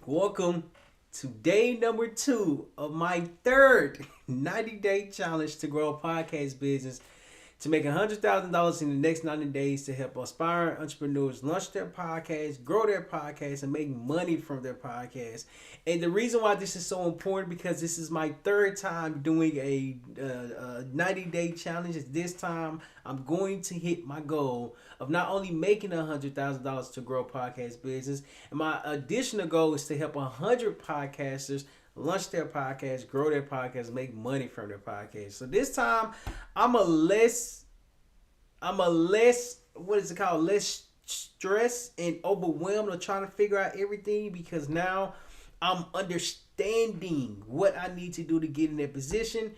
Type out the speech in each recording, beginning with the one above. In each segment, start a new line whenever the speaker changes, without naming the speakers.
Welcome to day number 2 of my third 90-day challenge to grow a podcast business to make $100,000 in the next 90 days to help aspiring entrepreneurs launch their podcast, grow their podcast, and make money from their podcast. And the reason why this is so important because this is my third time doing a 90-day challenge. This time, I'm going to hit my goal of not only making $100,000 to grow a podcast business, and my additional goal is to help 100 podcasters launch their podcast, grow their podcast, make money from their podcast. So this time, I'm a less, what is it called? Less stressed and overwhelmed of trying to figure out everything because now I'm understanding what I need to do to get in that position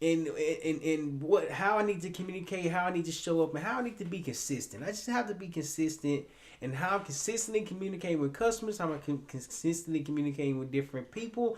and what how I need to communicate, how I need to show up, and how I need to be consistent. I just have to be consistent and how I'm consistently communicating with customers, how I'm consistently communicating with different people,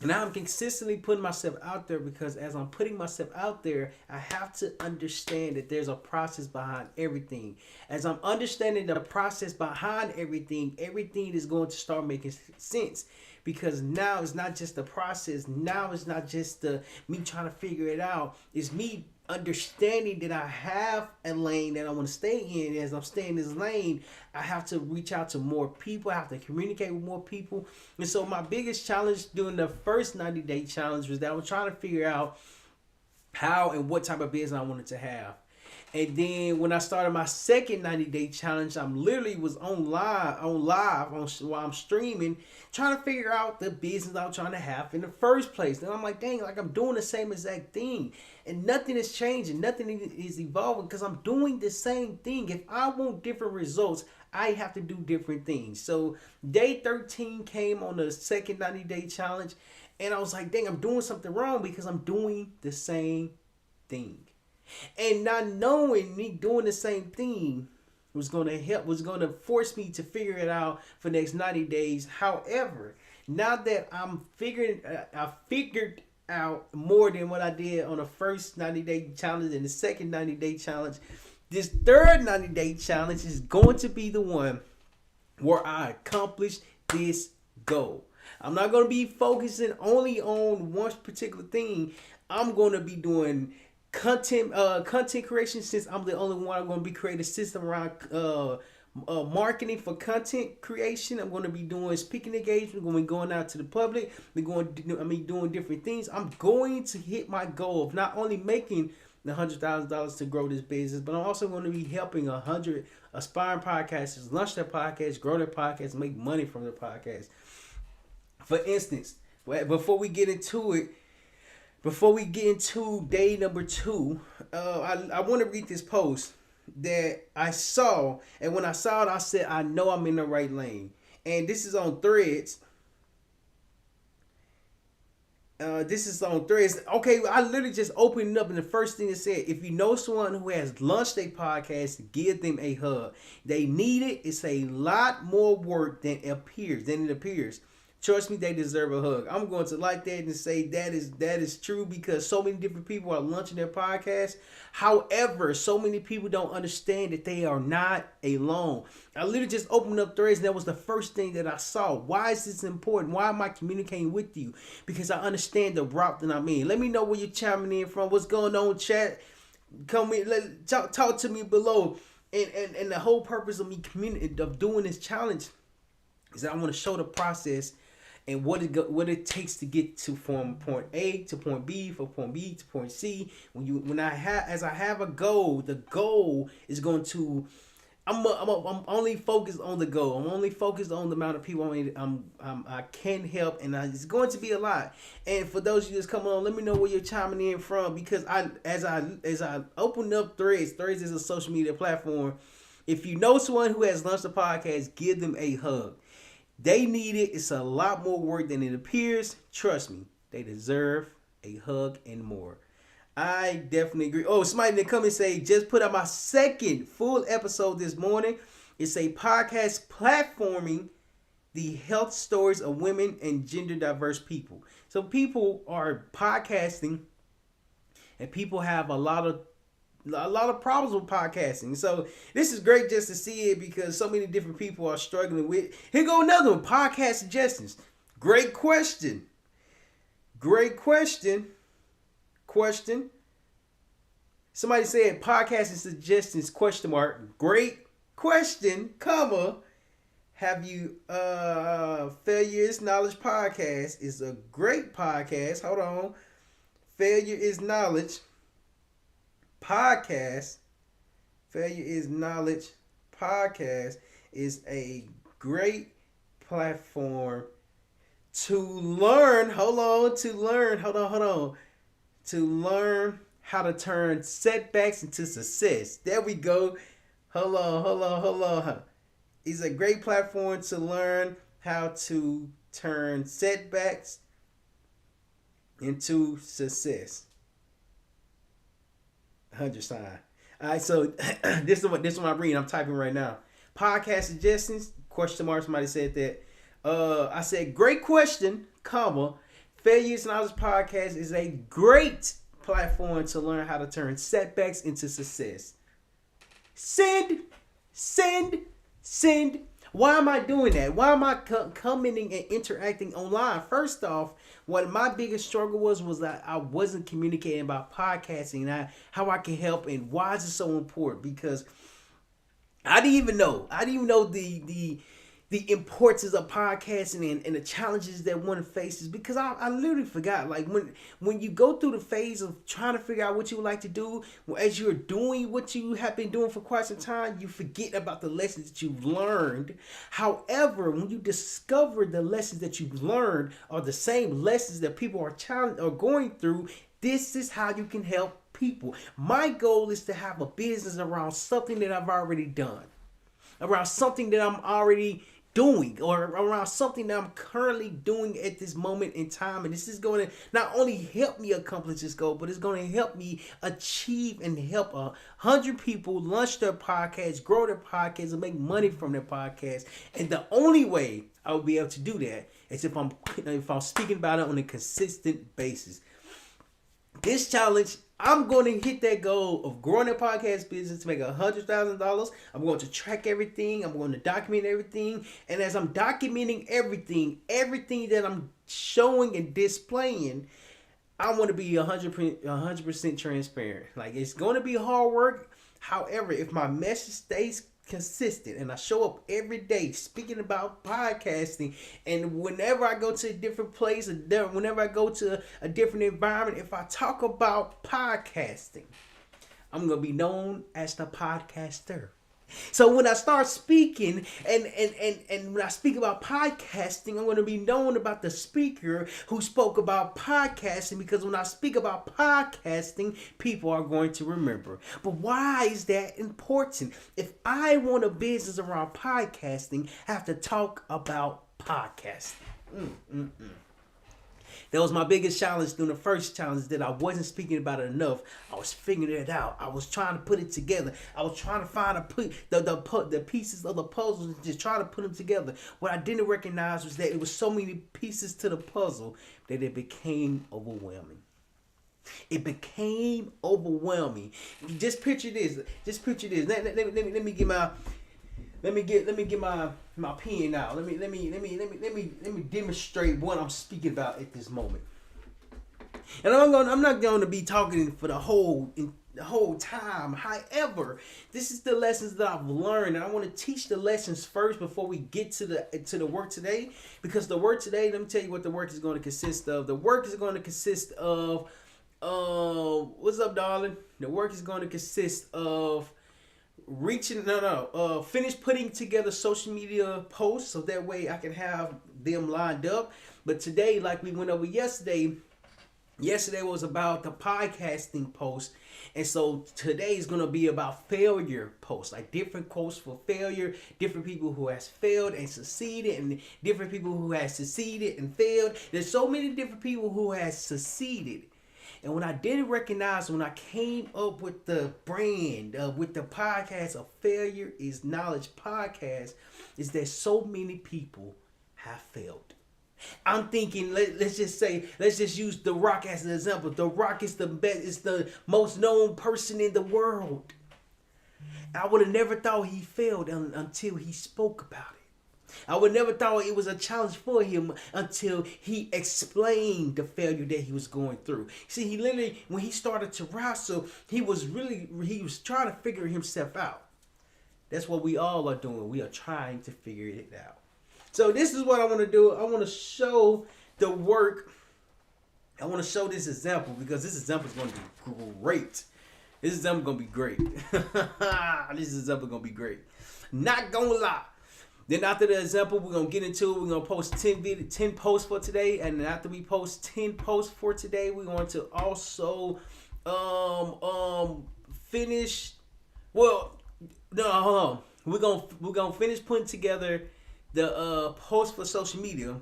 and now I'm consistently putting myself out there because as I'm putting myself out there, I have to understand that there's a process behind everything. As I'm understanding the process behind everything, everything is going to start making sense. Because now it's not just the process. Now it's not just me trying to figure it out. It's me understanding that I have a lane that I want to stay in. As I'm staying in this lane, I have to reach out to more people. I have to communicate with more people. And so my biggest challenge during the first 90-day challenge was that I was trying to figure out how and what type of business I wanted to have. And then when I started my second 90-day challenge, I'm literally was while I'm streaming, trying to figure out the business I was trying to have in the first place. And I'm like, dang, like I'm doing the same exact thing. And nothing is changing, nothing is evolving because I'm doing the same thing. If I want different results, I have to do different things. So day 13 came on the second 90-day challenge. And I was like, dang, I'm doing something wrong because I'm doing the same thing. And not knowing me doing the same thing was going to force me to figure it out for the next 90 days. However, now that I figured out more than what I did on the first 90-day challenge and the second 90-day challenge. This third 90-day challenge is going to be the one where I accomplish this goal. I'm not going to be focusing only on one particular thing. I'm going to be doing content creation since I'm the only one. I'm going to be creating a system around marketing for content creation. I'm going to be doing speaking engagements. I'm going to be going out to the public. Doing different things. I'm going to hit my goal of not only making the $100,000 to grow this business, but I'm also going to be helping 100 aspiring podcasters launch their podcast, grow their podcast, and make money from their podcast. For instance, before we get into day number 2, I want to read this post that I saw. And when I saw it, I said, I know I'm in the right lane. And this is on Threads. Okay, I literally just opened it up, and the first thing it said, if you know someone who has launched a podcast, give them a hug. They need it. It's a lot more work than it appears. Trust me, they deserve a hug. I'm going to like that and say that is true because so many different people are launching their podcasts. However, so many people don't understand that they are not alone. I literally just opened up Threads and that was the first thing that I saw. Why is this important? Why am I communicating with you? Because I understand the route that I'm in. Let me know where you're chiming in from. What's going on, chat? Come in, talk to me below. And the whole purpose of me of doing this challenge is that I want to show the process and what it takes to get to from point A to point B, from point B to point C. As I have a goal, the goal is going to. I'm only focused on the goal. I'm only focused on the amount of people I can help, and it's going to be a lot. And for those of you that's coming on, let me know where you're chiming in from because as I open up Threads is a social media platform. If you know someone who has launched a podcast, give them a hug. They need it. It's a lot more work than it appears. Trust me, they deserve a hug and more. I definitely agree. Oh, somebody that come and say, just put out my second full episode this morning. It's a podcast platforming the health stories of women and gender diverse people. So people are podcasting and people have a lot of a lot of problems with podcasting. So this is great just to see it because so many different people are struggling with. Here go another one. Podcast suggestions. Great question. Great question. Question. Somebody said podcasting suggestions, question mark. Great question, comma. Have you Failure is Knowledge podcast is a great podcast. Hold on. Failure is Knowledge podcast. Failure is Knowledge podcast is a great platform to learn. Hold on. To learn how to turn setbacks into success. There we go. Hold on. It's a great platform to learn how to turn setbacks into success. 100 sign. All right, so this is what I'm reading. I'm typing right now. Podcast suggestions? Question mark. Somebody said that. I said great question, comma. Failure is Knowledge podcast is a great platform to learn how to turn setbacks into success. Send. Why am I doing that? Why am I commenting and interacting online? First off, what my biggest struggle was that I wasn't communicating about podcasting and how I can help and why is it so important? Because I didn't even know the importance of podcasting and the challenges that one faces, because I literally forgot. Like when you go through the phase of trying to figure out what you would like to do, as you're doing what you have been doing for quite some time, you forget about the lessons that you've learned. However, when you discover the lessons that you've learned are the same lessons that people are going through, this is how you can help people. My goal is to have a business around something that I've already done, around something that I'm already doing, or around something that I'm currently doing at this moment in time. And this is going to not only help me accomplish this goal, but it's going to help me achieve and help 100 people launch their podcast, grow their podcast, and make money from their podcast. And the only way I will be able to do that is if I'm speaking about it on a consistent basis. This challenge, I'm going to hit that goal of growing a podcast business to make $100,000. I'm going to track everything. I'm going to document everything. And as I'm documenting everything that I'm showing and displaying, I want to be 100% transparent. Like, it's going to be hard work. However, if my message stays consistent and I show up every day speaking about podcasting, and whenever I go to a different place, whenever I go to a different environment, if I talk about podcasting, I'm gonna be known as the podcaster. So when I start speaking and when I speak about podcasting, I'm going to be known about the speaker who spoke about podcasting, because when I speak about podcasting, people are going to remember. But why is that important? If I want a business around podcasting, I have to talk about podcasting. That was my biggest challenge during the first challenge, that I wasn't speaking about it enough. I was figuring it out. I was trying to put it together. I was trying to find the pieces of the puzzle and just trying to put them together. What I didn't recognize was that it was so many pieces to the puzzle that it became overwhelming. It became overwhelming. Just picture this. Let me get my pen out. Let me demonstrate what I'm speaking about at this moment. And I'm not going to be talking for the whole time. However, this is the lessons that I've learned, and I want to teach the lessons first before we get to the work today. Because the work today, let me tell you what the work is going to consist of. The work is going to consist of what's up, darling? The work is going to consist of finish putting together social media posts so that way I can have them lined up. But today, like we went over yesterday was about the podcasting post, and so today is going to be about failure posts, like different quotes for failure, different people who has failed and succeeded, and different people who has succeeded and failed. There's so many different people who has succeeded. And when I didn't recognize, when I came up with the brand, with the podcast of Failure is Knowledge podcast, is that so many people have failed. I'm thinking, let's just say, let's just use The Rock as an example. The Rock is the best, is the most known person in the world. I would have never thought he failed until he spoke about it. I would never thought it was a challenge for him until he explained the failure that he was going through. See, he literally, when he started to wrestle, he was trying to figure himself out. That's what we all are doing. We are trying to figure it out. So this is what I want to do. I want to show the work. I want to show this example because this example is going to be great. This example is going to be great. This example is going to be great. Not going to lie. Then after the example, we're going to get into it. We're going to post 10 posts for today. And then after we post 10 posts for today, we're going to also finish. Well, no, hold on. We're gonna finish putting together the post for social media,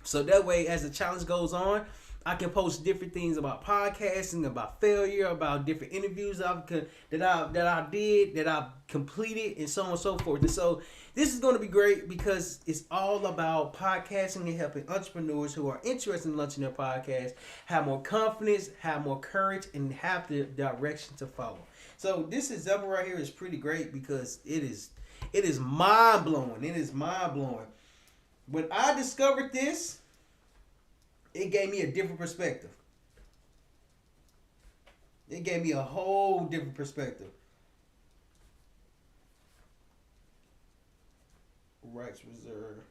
so that way as the challenge goes on, I can post different things about podcasting, about failure, about different interviews that I've completed, and so on and so forth. And so this is going to be great because it's all about podcasting and helping entrepreneurs who are interested in launching their podcast have more confidence, have more courage, and have the direction to follow. So this example right here is pretty great because it is mind blowing. It is mind blowing. When I discovered this, it gave me a different perspective. It gave me a whole different perspective. Rights reserved.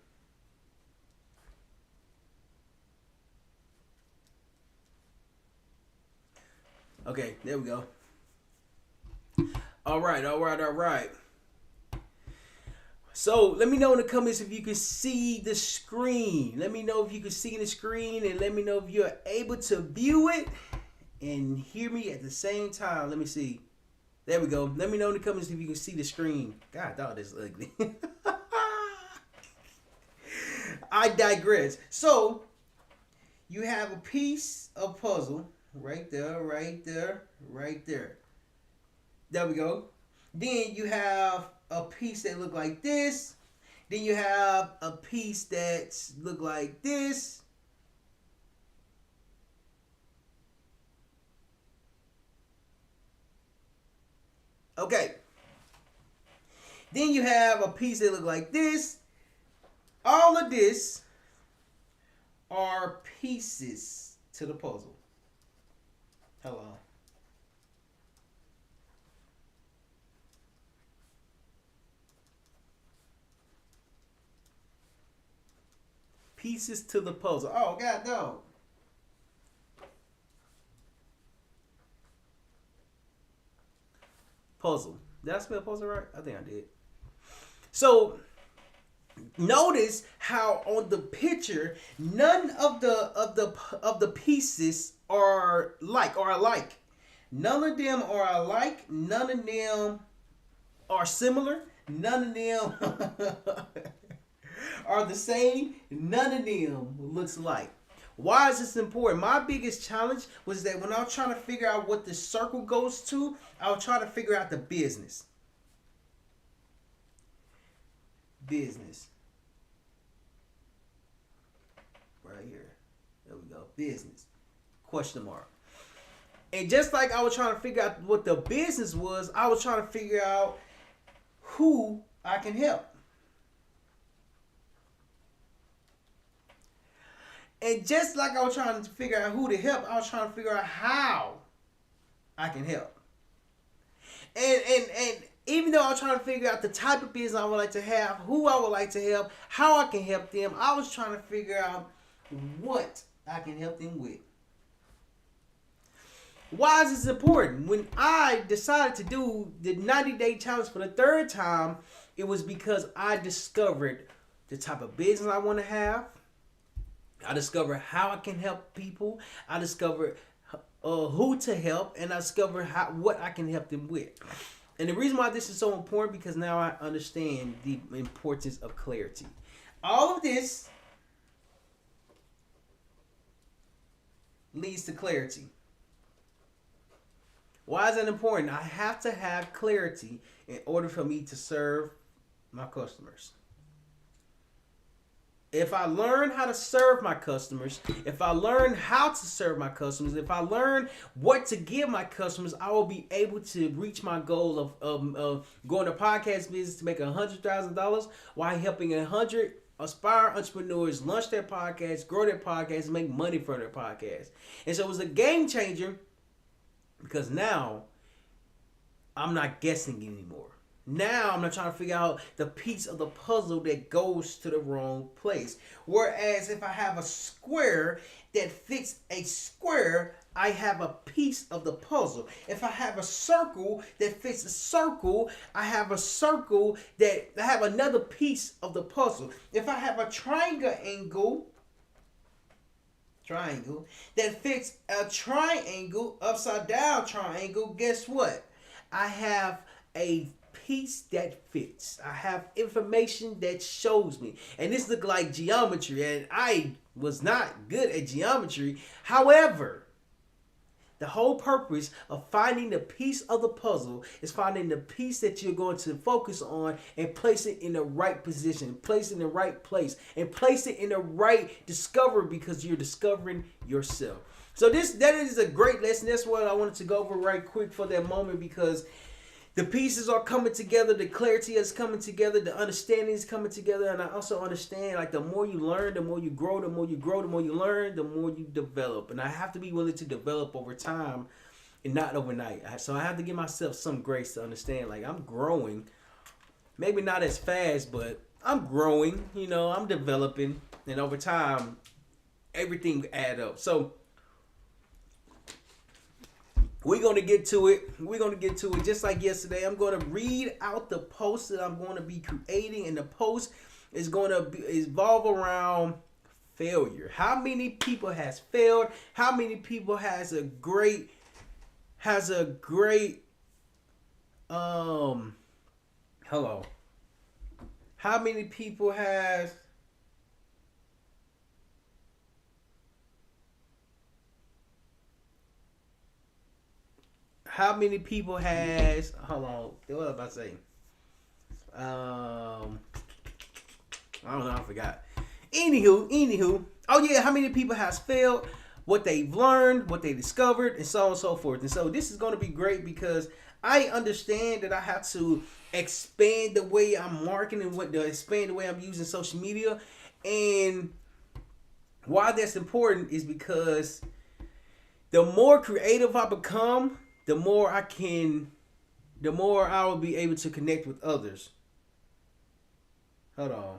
Okay, there we go. All right. So let me know in the comments if you can see the screen. Let me know if you can see the screen, and let me know if you're able to view it and hear me at the same time. Let me see. There we go. Let me know in the comments if you can see the screen. God, dog, that's ugly. I digress. So you have a piece of puzzle right there. There we go. Then you have a piece that look like this. Then you have a piece that look like this. Okay. Then you have a piece that look like this. All of this are pieces to the puzzle. Hello. Pieces to the puzzle. Oh, God, no. Puzzle. Did I spell puzzle right? I think I did. So, notice how on the picture, none of the pieces are alike. None of them are alike. None of them are similar. None of them are the same. None of them looks alike. Why is this important? My biggest challenge was that when I was trying to figure out what the circle goes to, I was trying to figure out the business. Business. Right here. There we go. Business. Question mark. And just like I was trying to figure out what the business was, I was trying to figure out who I can help. And just like I was trying to figure out who to help, I was trying to figure out how I can help. And even though I was trying to figure out the type of business I would like to have, who I would like to help, how I can help them, I was trying to figure out what I can help them with. Why is this important? When I decided to do the 90-day challenge for the third time, it was because I discovered the type of business I want to have. I discovered how I can help people. I discovered who to help, and I discovered what I can help them with. And the reason why this is so important because now I understand the importance of clarity. All of this leads to clarity. Why is that important? I have to have clarity in order for me to serve my customers. If I learn how to serve my customers, if I learn how to serve my customers, if I learn what to give my customers, I will be able to reach my goal of going to podcast business to make $100,000 while helping 100 aspire entrepreneurs launch their podcast, grow their podcast, and make money from their podcast. And so it was a game changer because now I'm not guessing anymore. Now I'm not trying to figure out the piece of the puzzle that goes to the wrong place. Whereas if I have a square that fits a square, I have a piece of the puzzle. If I have a circle that fits a circle, I have a circle that I have another piece of the puzzle. If I have a triangle that fits a triangle, upside down triangle, guess what? I have a piece that fits. I have information that shows me. And this looked like geometry, and I was not good at geometry. However, the whole purpose of finding the piece of the puzzle is finding the piece that you're going to focus on and place it in the right position, place it in the right place, and place it in the right discovery because you're discovering yourself. So that is a great lesson. That's what I wanted to go over right quick for that moment because the pieces are coming together, the clarity is coming together, the understanding is coming together, and I also understand like the more you learn, the more you grow, the more you learn, the more you develop. And I have to be willing to develop over time and not overnight. So I have to give myself some grace to understand like I'm growing. Maybe not as fast, but I'm growing, I'm developing, and over time everything add up. So we're going to get to it. Just like yesterday. I'm going to read out the post that I'm going to be creating. And the post is going to evolve around failure. How many people has failed? How many people has a great hello. How many people has hold on, what was I about to say? I don't know, I forgot. Anywho, oh yeah, how many people has failed, what they've learned, what they discovered, and so on and so forth. And so this is going to be great because I understand that I have to expand the way I'm marketing, expand the way I'm using social media. And why that's important is because the more creative I become, the more I will be able to connect with others. Hold on.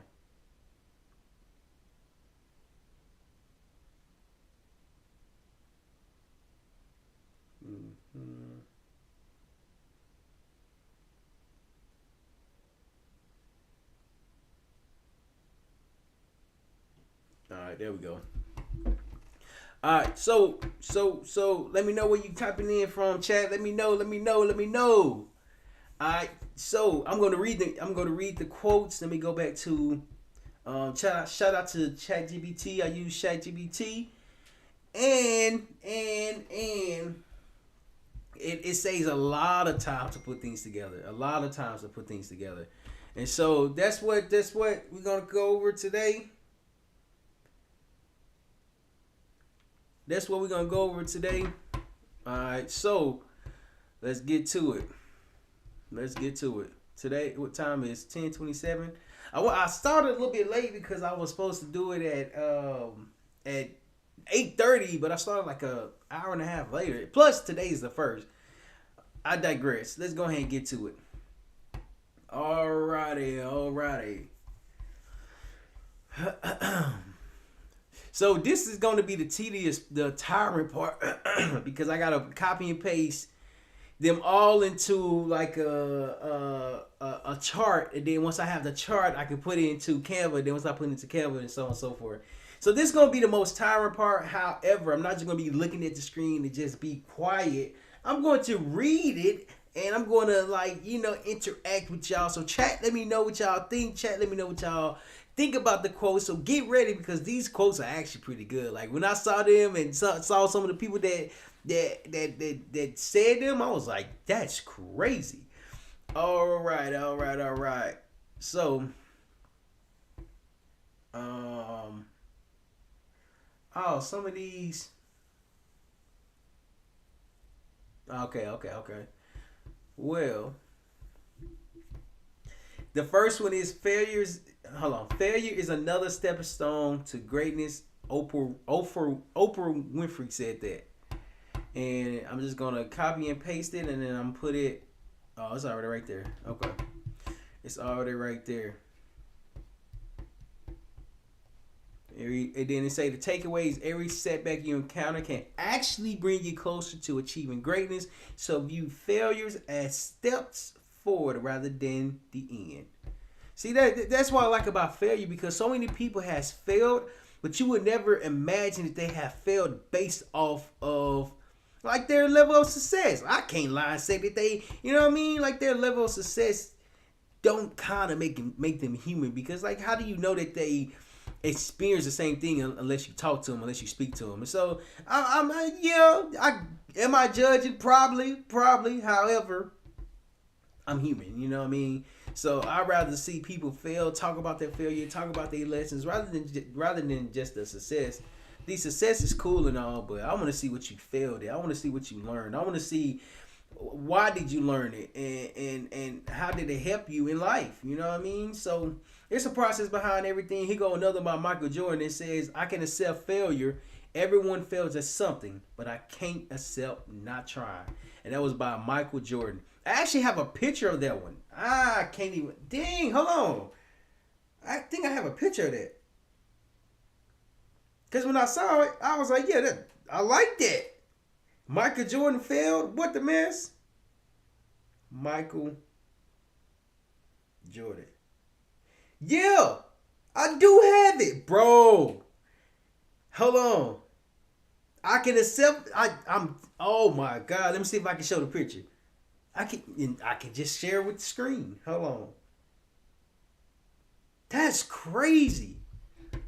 All right, there we go. All right, so let me know where you typing in from, chat. Let me know. All right, so I'm gonna read the quotes. Let me go back to shout out to ChatGPT. I use ChatGPT, and it saves a lot of time to put things together. And so that's what we're gonna go over today. Alright, so let's get to it. Today, what time is 10:27? I started a little bit late because I was supposed to do it at 8:30, but I started like an hour and a half later. Plus, today's the first. I digress. Let's go ahead and get to it. Alrighty. So this is going to be the tiring part because I gotta copy and paste them all into like a chart, and then once I have the chart, I can put it into Canva. Then once I put it into Canva, and so on and so forth. So this is gonna be the most tiring part. However, I'm not just gonna be looking at the screen and just be quiet. I'm going to read it. And I'm going to, interact with y'all. So chat, let me know what y'all think. Chat, let me know what y'all think about the quotes. So get ready because these quotes are actually pretty good. Like when I saw them and saw some of the people that said them, I was like, that's crazy. All right. So, Oh, some of these. Okay. Well, the first one is failures. Hold on. Failure is another stepping stone to greatness. Oprah Winfrey said that. And I'm just gonna copy and paste it, and then I'm put it. Oh, it's already right there. Okay, it's already right there. And then it say the takeaways: every setback you encounter can actually bring you closer to achieving greatness. So view failures as steps forward rather than the end. See that's what I like about failure, because so many people has failed, but you would never imagine that they have failed based off of like their level of success. I can't lie and say that they, you know what I mean, like their level of success don't kind of make them human, because like how do you know that they experience the same thing unless you talk to them, unless you speak to them? And so am I judging? Probably. However, I'm human. You know what I mean? So I'd rather see people fail, talk about their failure, talk about their lessons, rather than just the success. The success is cool and all, but I want to see what you failed at. I want to see what you learned. I want to see why did you learn it, and how did it help you in life. You know what I mean? So it's a process behind everything. Here go another by Michael Jordan. It says, I can accept failure. Everyone fails at something, but I can't accept not trying. And that was by Michael Jordan. I actually have a picture of that one. I can't even. Dang, hold on. I think I have a picture of that. Because when I saw it, I was like, yeah, I like that. Michael Jordan failed. What the mess? Michael Jordan. Yeah, I do have it, bro. Hold on. I can accept. I'm. Oh my God. Let me see if I can show the picture. I can just share with the screen. Hold on. That's crazy.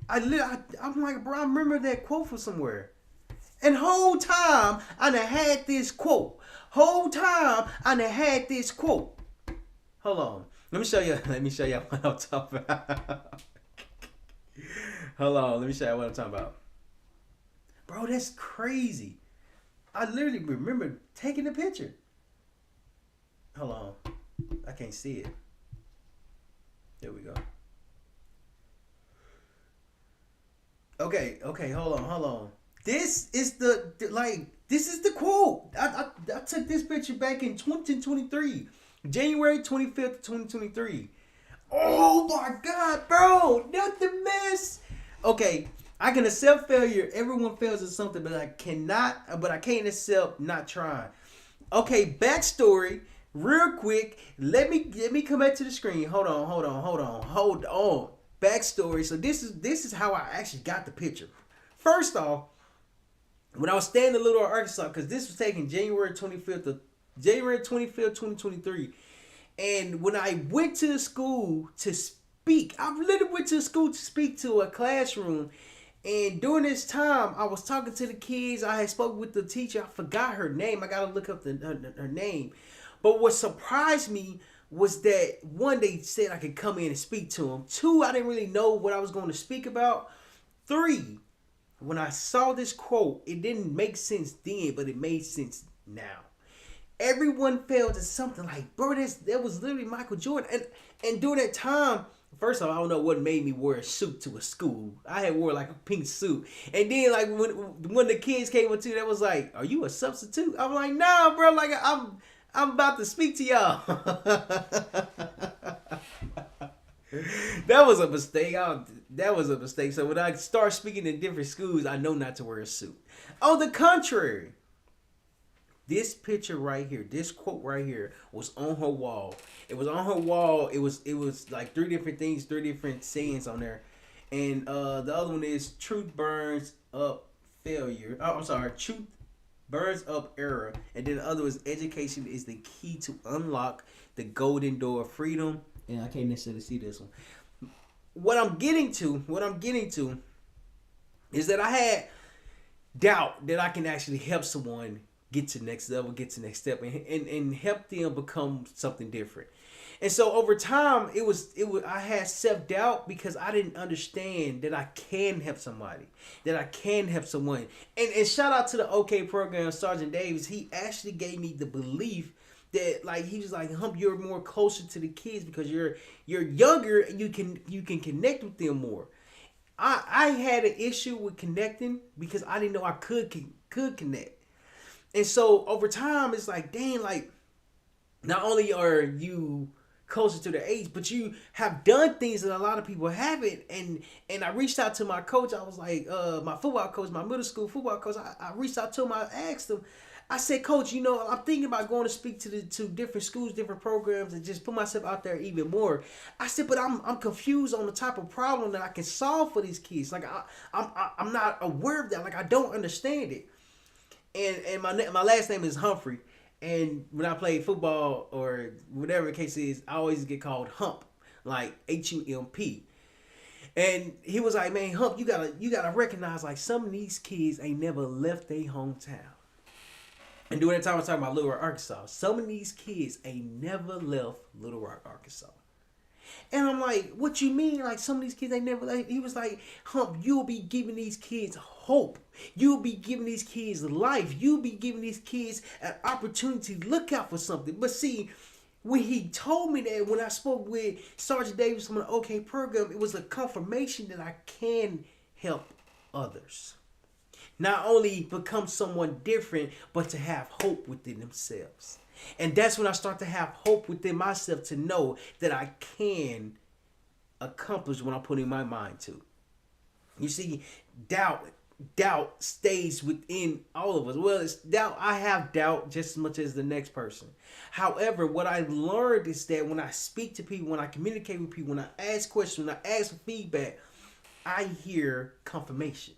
I'm like, bro, I remember that quote from somewhere. And whole time I done had this quote. Hold on. Let me show you. What I'm talking about. Hold on. Let me show you what I'm talking about. Bro, that's crazy. I literally remember taking the picture. Hold on. I can't see it. There we go. Okay, hold on. This is this is the quote. I took this picture back in 2023. January 25th, 2023. Oh my God, bro. Not the mess. Okay, I can accept failure. Everyone fails at something, but I can't accept not trying. Okay, backstory. Real quick, let me come back to the screen. Hold on. Backstory. So this is how I actually got the picture. First off, when I was staying in Little Arkansas, because this was taken January 25th, 2023. And when I went to the school to speak, I literally went to the school to speak to a classroom. And during this time, I was talking to the kids. I had spoken with the teacher. I forgot her name. I got to look up her name. But what surprised me was that, one, they said I could come in and speak to them. Two, I didn't really know what I was going to speak about. Three, when I saw this quote, it didn't make sense then, but it made sense now. Everyone failed at something. Like, bro, that was literally Michael Jordan. And during that time, first of all, I don't know what made me wear a suit to a school. I had wore like a pink suit. And then like when the kids came up to me, that was like, are you a substitute? I'm like, nah, bro, like I'm about to speak to y'all. That was a mistake. So when I start speaking in different schools, I know not to wear a suit. On the contrary, this picture right here, this quote right here was on her wall. It was on her wall. It was like three different things, three different sayings on there. And the other one is truth burns up failure. Oh, I'm sorry. Truth burns up error. And then the other is education is the key to unlock the golden door of freedom. And I can't necessarily see this one. What I'm getting to is that I had doubt that I can actually help someone get to the next level, get to the next step, and help them become something different. And so over time, it was I had self doubt because I didn't understand that I can help somebody, that I can help someone. And shout out to the OK program, Sergeant Davis. He actually gave me the belief that, like, he was like, Hump, you're more closer to the kids because you're younger and you can connect with them more. I had an issue with connecting because I didn't know I could connect. And so over time, it's like, dang, like, not only are you closer to the age, but you have done things that a lot of people haven't. And I reached out to my coach. I was like, my football coach, my middle school football coach. I reached out to him. I asked him. I said, Coach, I'm thinking about going to speak to different schools, different programs, and just put myself out there even more. I said, but I'm confused on the type of problem that I can solve for these kids. Like I'm not aware of that. Like I don't understand it. And my last name is Humphrey. And when I play football or whatever the case is, I always get called Hump, like HUMP. And he was like, man, Hump, you gotta recognize, like, some of these kids ain't never left their hometown. And during that time I was talking about Little Rock, Arkansas. Some of these kids ain't never left Little Rock, Arkansas. And I'm like, what you mean? Like, some of these kids ain't never left? He was like, Hump, you'll be giving these kids hope. You'll be giving these kids life. You'll be giving these kids an opportunity to look out for something. But see, when he told me that, when I spoke with Sergeant Davis from the OK program, it was a confirmation that I can help others. Not only become someone different, but to have hope within themselves. And that's when I start to have hope within myself to know that I can accomplish what I'm putting my mind to. You see, doubt stays within all of us. Well, it's doubt. I have doubt just as much as the next person. However, what I learned is that when I speak to people, when I communicate with people, when I ask questions, when I ask for feedback, I hear confirmation.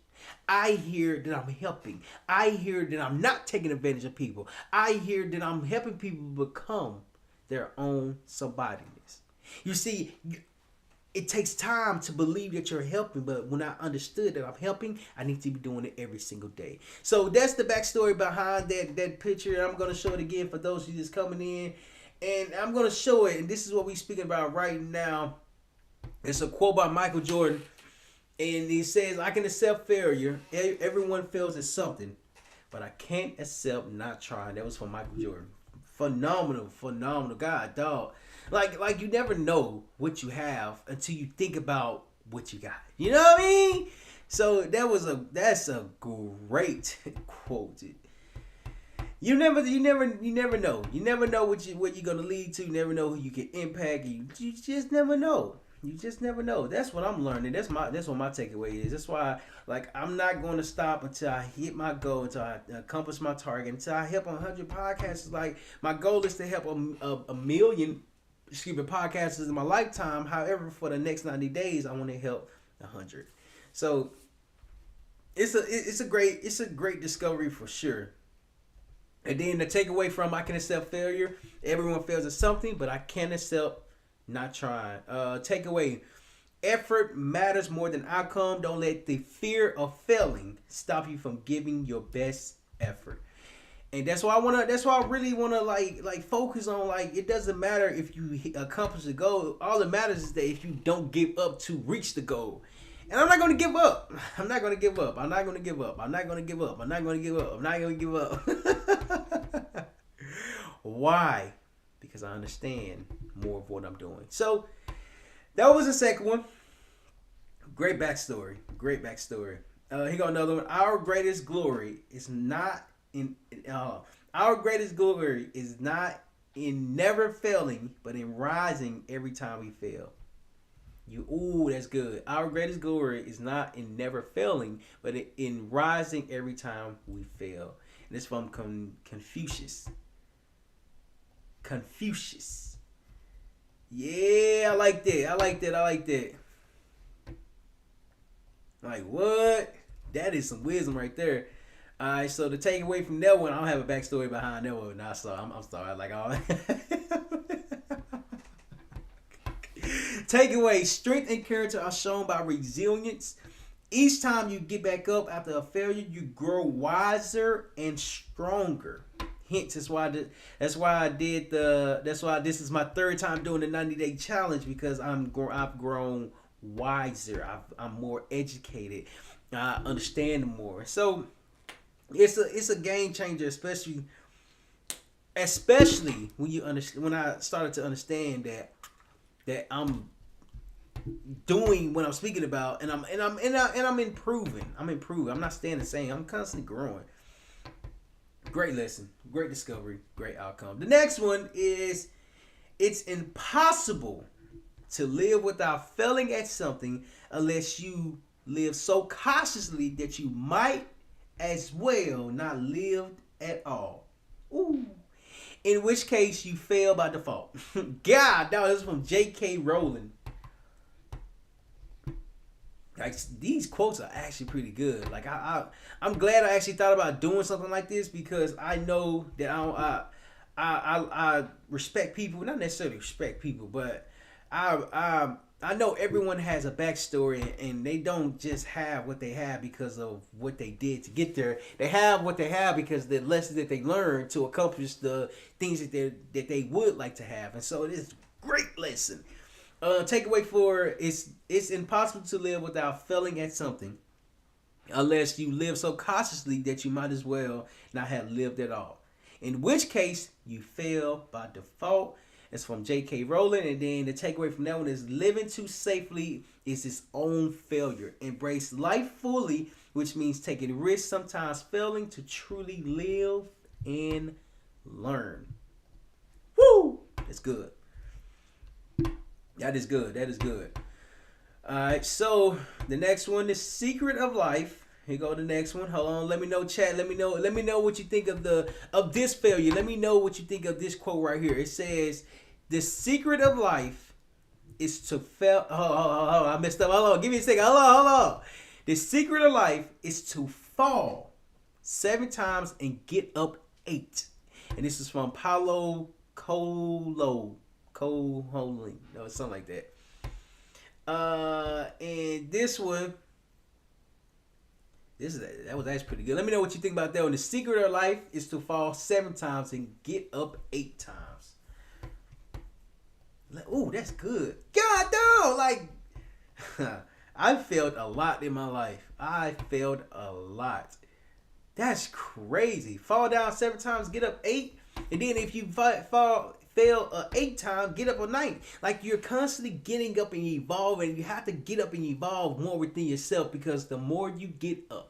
I hear that I'm helping. I hear that I'm not taking advantage of people. I hear that I'm helping people become their own somebodyness. You see, it takes time to believe that you're helping, but when I understood that I'm helping, I need to be doing it every single day. So that's the backstory behind that picture. I'm going to show it again for those of you that's coming in. And I'm going to show it, and this is what we're speaking about right now. It's a quote by Michael Jordan. And he says, I can accept failure. Everyone fails at something. But I can't accept not trying. That was from Michael Jordan. Phenomenal guy, dog. Like you never know what you have until you think about what you got. You know what I mean? So that's a great quote. You never know. You never know what you're gonna lead to. You never know who you can impact. You just never know. You just never know. That's what I'm learning. That's what my takeaway is. That's why, like, I'm not going to stop until I hit my goal, until I accomplish my target, until I help 100 podcasters. Like, my goal is to help a million, podcasters in my lifetime. However, for the next 90 days, I want to help 100. So it's a great discovery for sure. And then the takeaway from I can accept failure. Everyone fails at something, but I can accept not trying. Takeaway: effort matters more than outcome. Don't let the fear of failing stop you from giving your best effort. And that's why I really wanna like focus on, like, it doesn't matter if you accomplish the goal. All that matters is that if you don't give up to reach the goal. And I'm not gonna give up. I'm not gonna give up. I'm not gonna give up. I'm not gonna give up. I'm not gonna give up. I'm not gonna give up. Why? Because I understand more of what I'm doing. So that was the second one. Great backstory. Here go another one. Our greatest glory is not in never failing, but in rising every time we fail. That's good. Our greatest glory is not in never failing, but in rising every time we fail. And it's from Confucius. Yeah, I like that. Like, what? That is some wisdom right there. All right, so to take away from that one, I don't have a backstory behind that one. Nah, so I'm sorry. Like, takeaway: strength and character are shown by resilience. Each time you get back up after a failure, you grow wiser and stronger. Hence, that's why I did the. That's why this is my third time doing the 90-day challenge, because I've grown wiser. I'm more educated. I understand more. So it's a game changer, especially when you understand. When I started to understand that I'm doing what I'm speaking about, and I'm improving. I'm improving. I'm not staying the same. I'm constantly growing. Great lesson, great discovery, great outcome. The next one is, it's impossible to live without failing at something unless you live so cautiously that you might as well not live at all. Ooh. In which case you fail by default. God, no, this is from J.K. Rowling. Like, these quotes are actually pretty good. Like, I'm glad I actually thought about doing something like this, because I know that I respect people. Not necessarily respect people, but I know everyone has a backstory, and they don't just have what they have because of what they did to get there. They have what they have because of the lessons that they learned to accomplish the things that they would like to have. And so it is a great lesson. Takeaway for, it's impossible to live without failing at something unless you live so cautiously that you might as well not have lived at all. In which case you fail by default. It's from J.K. Rowling. And then the takeaway from that one is, living too safely is its own failure. Embrace life fully, which means taking risks, sometimes failing to truly live and learn. Woo! That's good. That is good. That is good. Alright, so the next one, the secret of life. Here go the next one. Hold on. Let me know, chat. Let me know what you think of this failure. Let me know what you think of this quote right here. It says, the secret of life is to fail. Oh, I messed up. Hold on. Give me a second. Hold on. The secret of life is to fall 7 times and get up 8. And this is from Paulo Coelho. No, something like that. And this one, that was actually pretty good. Let me know what you think about that one. The secret of life is to fall 7 times and get up 8 times. Ooh, that's good. God, dog, like I failed a lot in my life. I failed a lot. That's crazy. Fall down 7 times, get up 8, and then if you fail 8 times, get up a 9. Like, you're constantly getting up and evolving. You have to get up and evolve more within yourself, because the more you get up,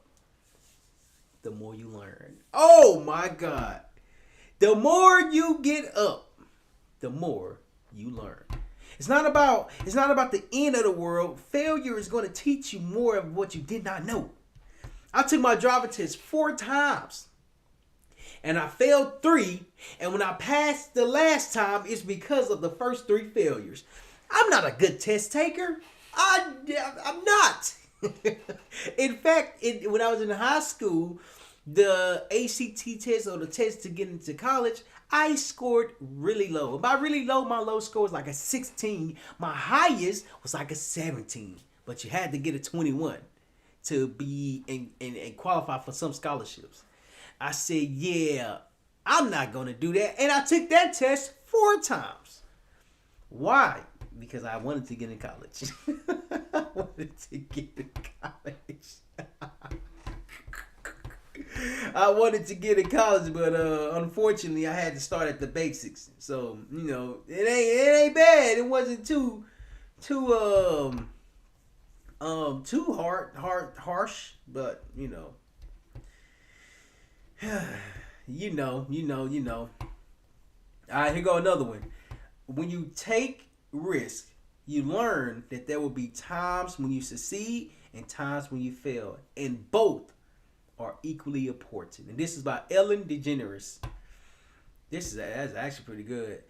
the more you learn. Oh my God. The more you get up, the more you learn. It's not about the end of the world. Failure is going to teach you more of what you did not know. I took my driver test 4 times. And I failed 3. And when I passed the last time, it's because of the first 3 failures. I'm not a good test taker. I'm not. In fact, when I was in high school, the ACT test, or the test to get into college, I scored really low. By really low, my low score was like a 16. My highest was like a 17. But you had to get a 21 to be and qualify for some scholarships. I said, yeah, I'm not going to do that. And I took that test 4 times. Why? Because I wanted to get in college. I wanted to get in college. I wanted to get in college, but unfortunately I had to start at the basics. So, it ain't bad. It wasn't too harsh, but you know. Alright, here go another one. When you take risk, you learn that there will be times when you succeed and times when you fail. And both are equally important. And this is by Ellen DeGeneres. That's actually pretty good.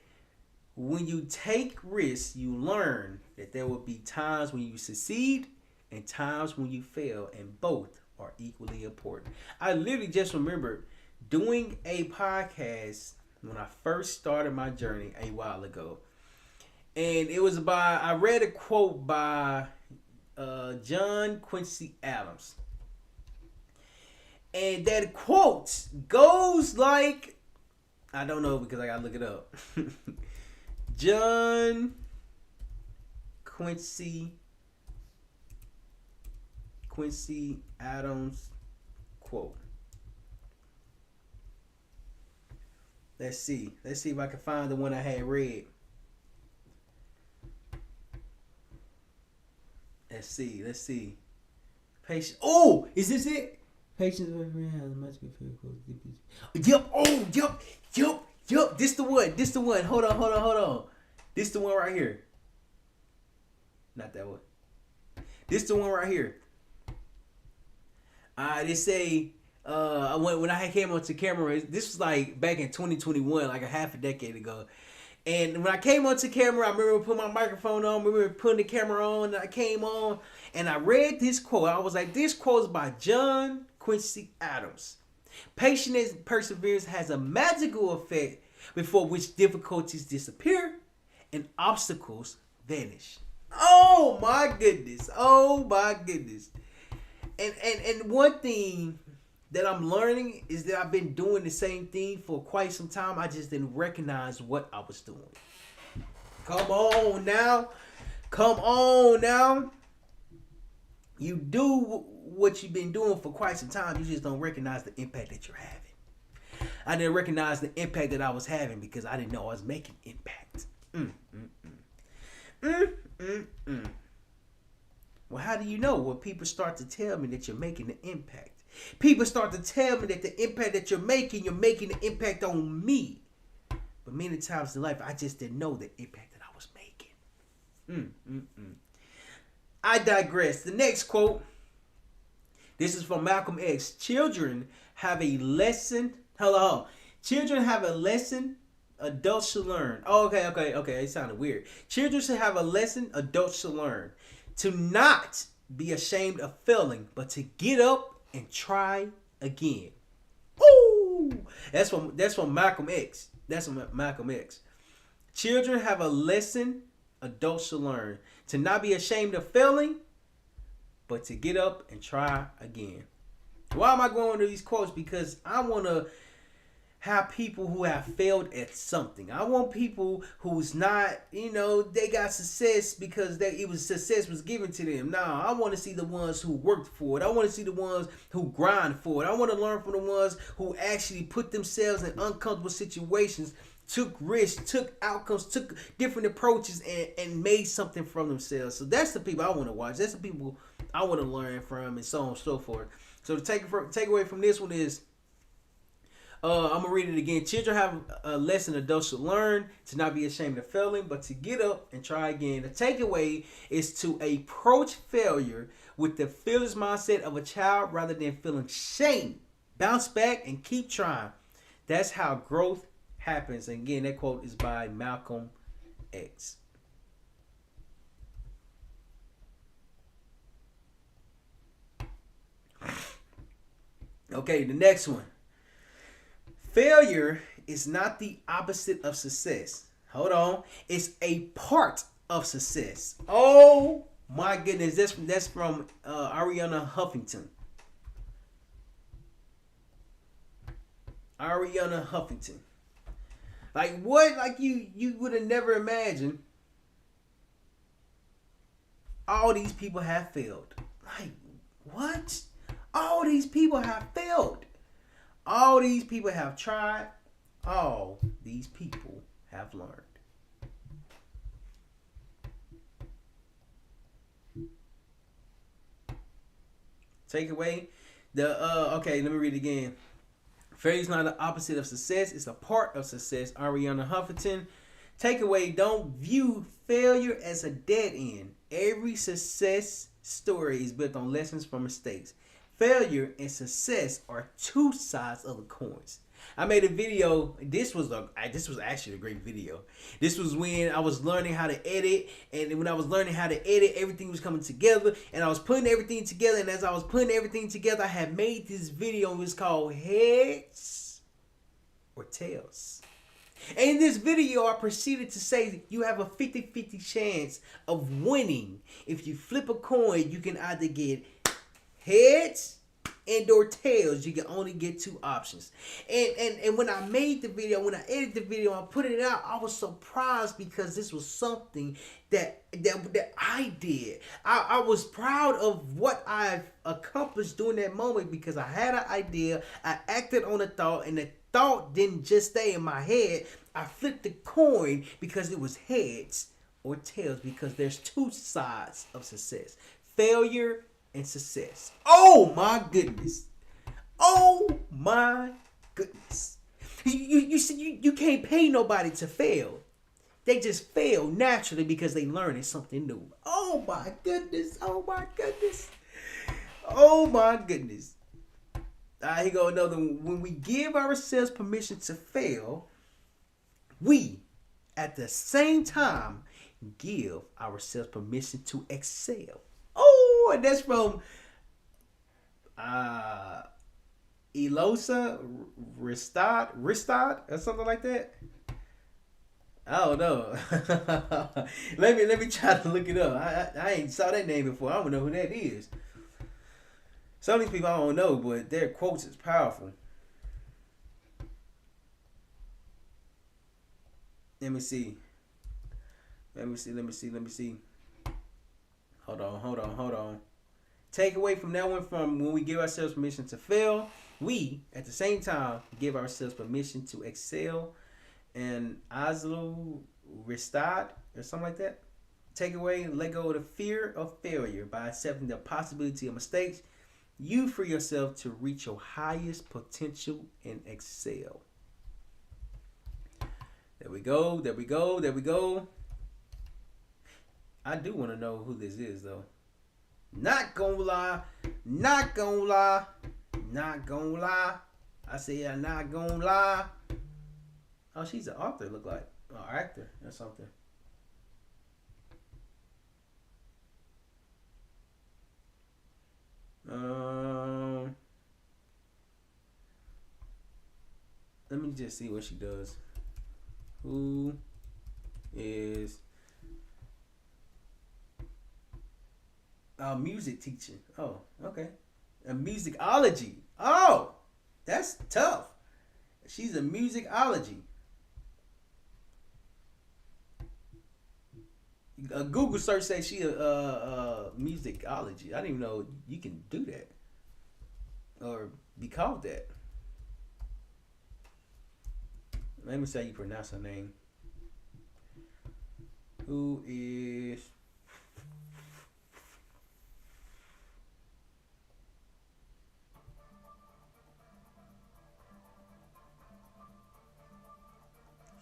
When you take risks, you learn that there will be times when you succeed and times when you fail, and both are equally important. I literally just remembered doing a podcast when I first started my journey a while ago. And it was I read a quote by John Quincy Adams. And that quote goes like I don't know because I gotta look it up. John Quincy Adams quote. Let's see. Let's see if I can find the one I had read. Let's see. Let's see. Patience. Oh, is this it? Patience with me has much good feel. Yep. Oh, yep. This the one. This the one. Hold on. This the one right here. Not that one. This the one right here. They say when I came onto camera, this was like back in 2021, like a half a decade ago. And when I came onto camera, I remember putting my microphone on, I remember putting the camera on, and I came on, and I read this quote. I was like, this quote is by John Quincy Adams. Patience and perseverance has a magical effect before which difficulties disappear and obstacles vanish. Oh my goodness. And one thing that I'm learning is that I've been doing the same thing for quite some time. I just didn't recognize what I was doing. Come on now. You do what you've been doing for quite some time. You just don't recognize the impact that you're having. I didn't recognize the impact that I was having because I didn't know I was making impact. Well, how do you know? Well, people start to tell me that you're making an impact. People start to tell me that the impact that you're making an impact on me. But many times in life, I just didn't know the impact that I was making. I digress. The next quote. This is from Malcolm X. Children have a lesson. Children have a lesson adults should learn. Oh, okay. It sounded weird. Children should have a lesson adults should learn. To not be ashamed of failing, but to get up and try again. Ooh! That's from Malcolm X. That's from Malcolm X. Children have a lesson adults should learn. To not be ashamed of failing, but to get up and try again. Why am I going to these quotes? Because I want to have people who have failed at something. I want people who's not, they got success because success was given to them. Nah, I want to see the ones who worked for it. I want to see the ones who grind for it. I want to learn from the ones who actually put themselves in uncomfortable situations, took risks, took outcomes, took different approaches, and made something from themselves. So that's the people I want to watch. That's the people I want to learn from, and so on and so forth. So the takeaway from this one is, I'm going to read it again. Children have a lesson adults should learn. To not be ashamed of failing, but to get up and try again. The takeaway is to approach failure with the fearless mindset of a child rather than feeling shame. Bounce back and keep trying. That's how growth happens. And again, that quote is by Malcolm X. Okay, the next one. Failure is not the opposite of success. Hold on. It's a part of success. Oh my goodness. That's from Arianna Huffington. Arianna Huffington. Like what? Like you would have never imagined all these people have failed. Like what? All these people have failed. All these people have tried. All these people have learned. Takeaway. Okay, let me read it again. Failure is not the opposite of success. It's a part of success. Arianna Huffington. Takeaway. Don't view failure as a dead end. Every success story is built on lessons from mistakes. Failure and success are two sides of the coins. I made a video. This was actually a great video. This was when I was learning how to edit, and when I was learning how to edit, everything was coming together, and I was putting everything together. And as I was putting everything together, I had made this video. It was called Heads or Tails. And in this video, I proceeded to say you have a 50-50 chance of winning. If you flip a coin, you can either get heads and or tails. You can only get two options. And when I made the video, when I edited the video, I put it out, I was surprised because this was something that I did. I was proud of what I've accomplished during that moment because I had an idea, I acted on a thought, and the thought didn't just stay in my head. I flipped the coin because it was heads or tails, because there's two sides of success: failure and success. Oh my goodness. Oh my goodness. You see, you can't pay nobody to fail. They just fail naturally because they learn something new. Oh my goodness. Oh my goodness. Oh my goodness. Here go another one. When we give ourselves permission to fail, we at the same time give ourselves permission to excel. Oh, and that's from Eloisa Ristad or something like that. I don't know. let me try to look it up. I ain't saw that name before. I don't know who that is. Some of these people I don't know, but their quotes is powerful. Let me see. Let me see. Hold on. Take away from that one, from when we give ourselves permission to fail, we at the same time give ourselves permission to excel. And Oslo Ristad or something like that. Take away and let go of the fear of failure by accepting the possibility of mistakes. You free yourself to reach your highest potential and excel. There we go. I do want to know who this is, though. Not gonna lie. I say I'm not gonna lie. Oh, she's an author, look like. Or actor or something. Let me just see what she does. Who is a music teacher? Oh, okay. A musicology. Oh, that's tough. She's a musicology. A Google search says she a musicology. I didn't even know you can do that or be called that. Let me see how you pronounce her name. Who is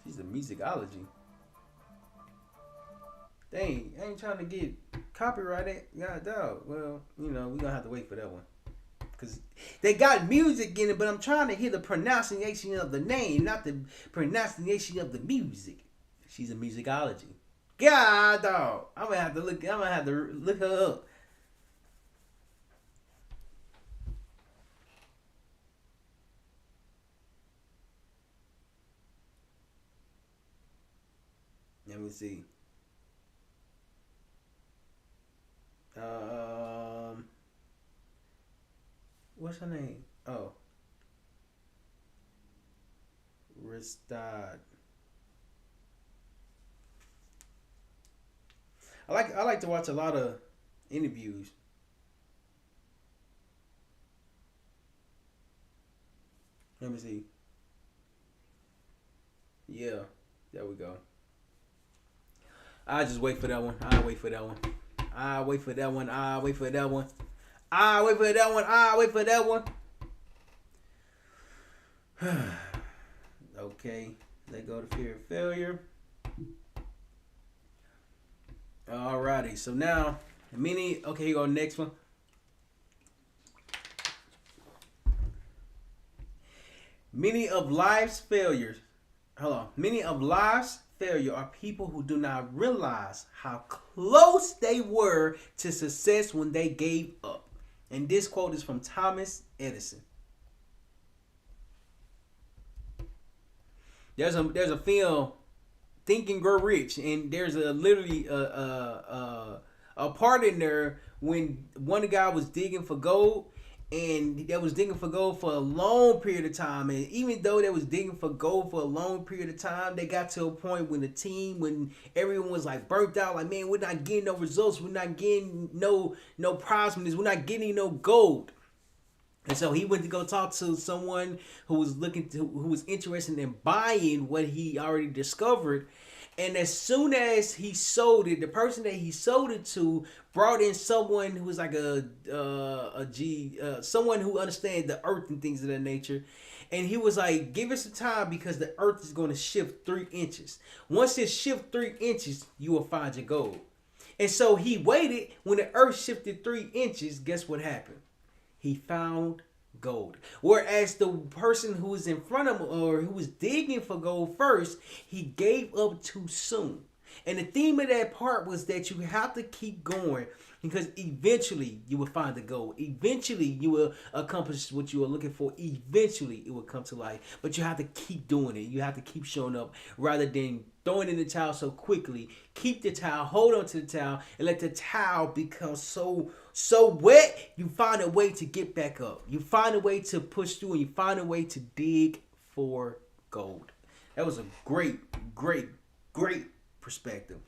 she's a musicology. Dang, I ain't trying to get copyrighted. God, dog. Well, we're going to have to wait for that one. Because they got music in it, but I'm trying to hear the pronunciation of the name, not the pronunciation of the music. She's a musicology. God, dog. I'm going to have to look her up. Let me see. What's her name? Oh, Ristad. I like to watch a lot of interviews. Let me see. Yeah, there we go. I just wait for that one. I wait for that one. Okay, let go to fear of failure. Alrighty, so now okay, here go next one. Many of life's failure are people who do not realize how close they were to success when they gave up. And this quote is from Thomas Edison. There's a film, Think and Grow Rich, and there's literally a part in there when one guy was digging for gold, and they was digging for gold for a long period of time. And even though they was digging for gold for a long period of time, they got to a point when the team, when everyone was like burnt out, like, man, we're not getting no results, we're not getting no prize from this, we're not getting no gold. And so he went to go talk to someone who was who was interested in buying what he already discovered. And as soon as he sold it, the person that he sold it to brought in someone who was like someone who understands the earth and things of that nature. And he was like, give us some time because the earth is going to shift 3 inches. Once it shifts 3 inches, you will find your gold. And so he waited. When the earth shifted 3 inches, guess what happened? He found gold. Whereas the person who was in front of him, or who was digging for gold first, he gave up too soon. And the theme of that part was that you have to keep going, because eventually you will find the gold. Eventually you will accomplish what you are looking for. Eventually it will come to life. But you have to keep doing it. You have to keep showing up rather than throwing in the towel so quickly. Keep the towel, hold on to the towel, and let the towel become so wet, you find a way to get back up. You find a way to push through, and you find a way to dig for gold. That was a great perspective.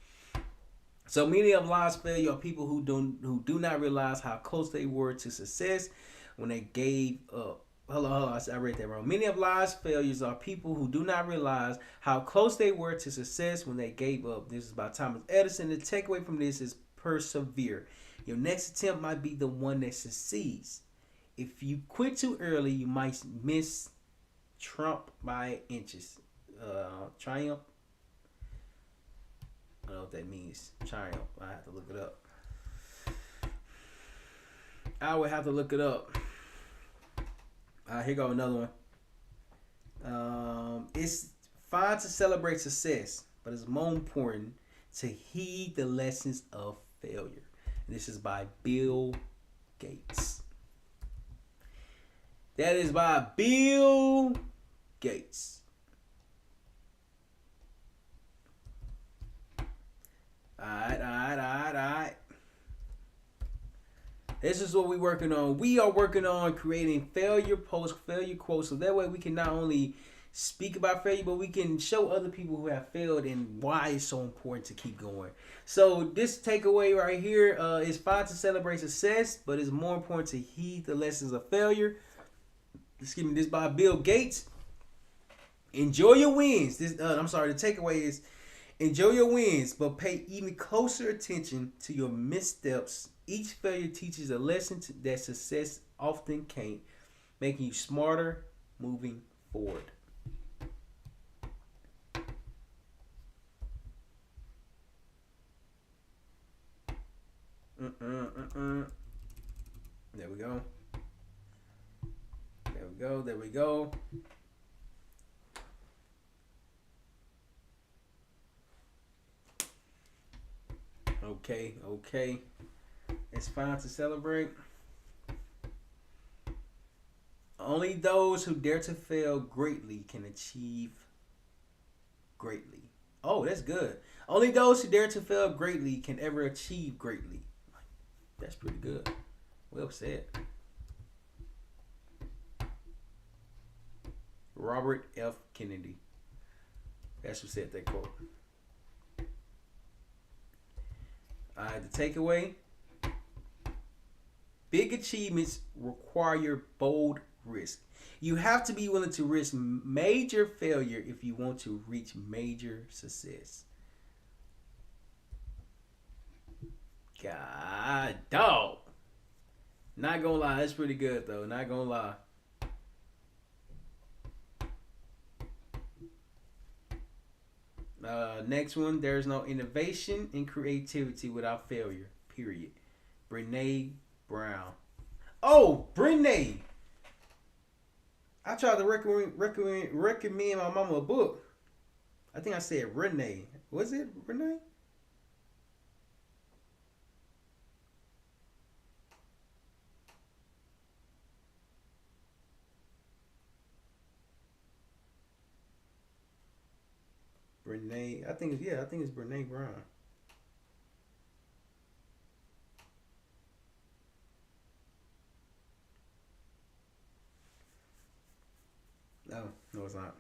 So many of life's failure are people who do not realize how close they were to success when they gave up. Hold on, I read that wrong. Many of life's failures are people who do not realize how close they were to success when they gave up. This is by Thomas Edison. The takeaway from this is persevere. Your next attempt might be the one that succeeds. If you quit too early, you might miss Trump by inches. Triumph. I don't know what that means. Triumph. I have to look it up. I would have to look it up. Here go another one. It's fine to celebrate success, but it's more important to heed the lessons of failure. And this is by Bill Gates. That is by Bill Gates. Alright. This is what we're working on. We are working on creating failure posts, failure quotes, so that way we can not only speak about failure, but we can show other people who have failed and why it's so important to keep going. So this takeaway right here is fine to celebrate success, but it's more important to heed the lessons of failure. Excuse me, this by Bill Gates. Enjoy your wins. The takeaway is enjoy your wins, but pay even closer attention to your missteps. Each failure teaches a lesson that success often can't, making you smarter moving forward. There we go. There we go. Okay. It's fine to celebrate. Only those who dare to fail greatly can achieve greatly. Oh, that's good. Only those who dare to fail greatly can ever achieve greatly. That's pretty good. Well said. Robert F. Kennedy. That's who said that quote. Alright, the takeaway. Big achievements require bold risk. You have to be willing to risk major failure if you want to reach major success. God, dog. Not gonna lie, that's pretty good though. Not gonna lie. Next one, there's no innovation and creativity without failure. Period. Brene Brown. Oh, Brene. I tried to recommend my mama a book. I think I said Renee. Was it Renee? Brene. I think it's Brene Brown. Oh, no, it's not.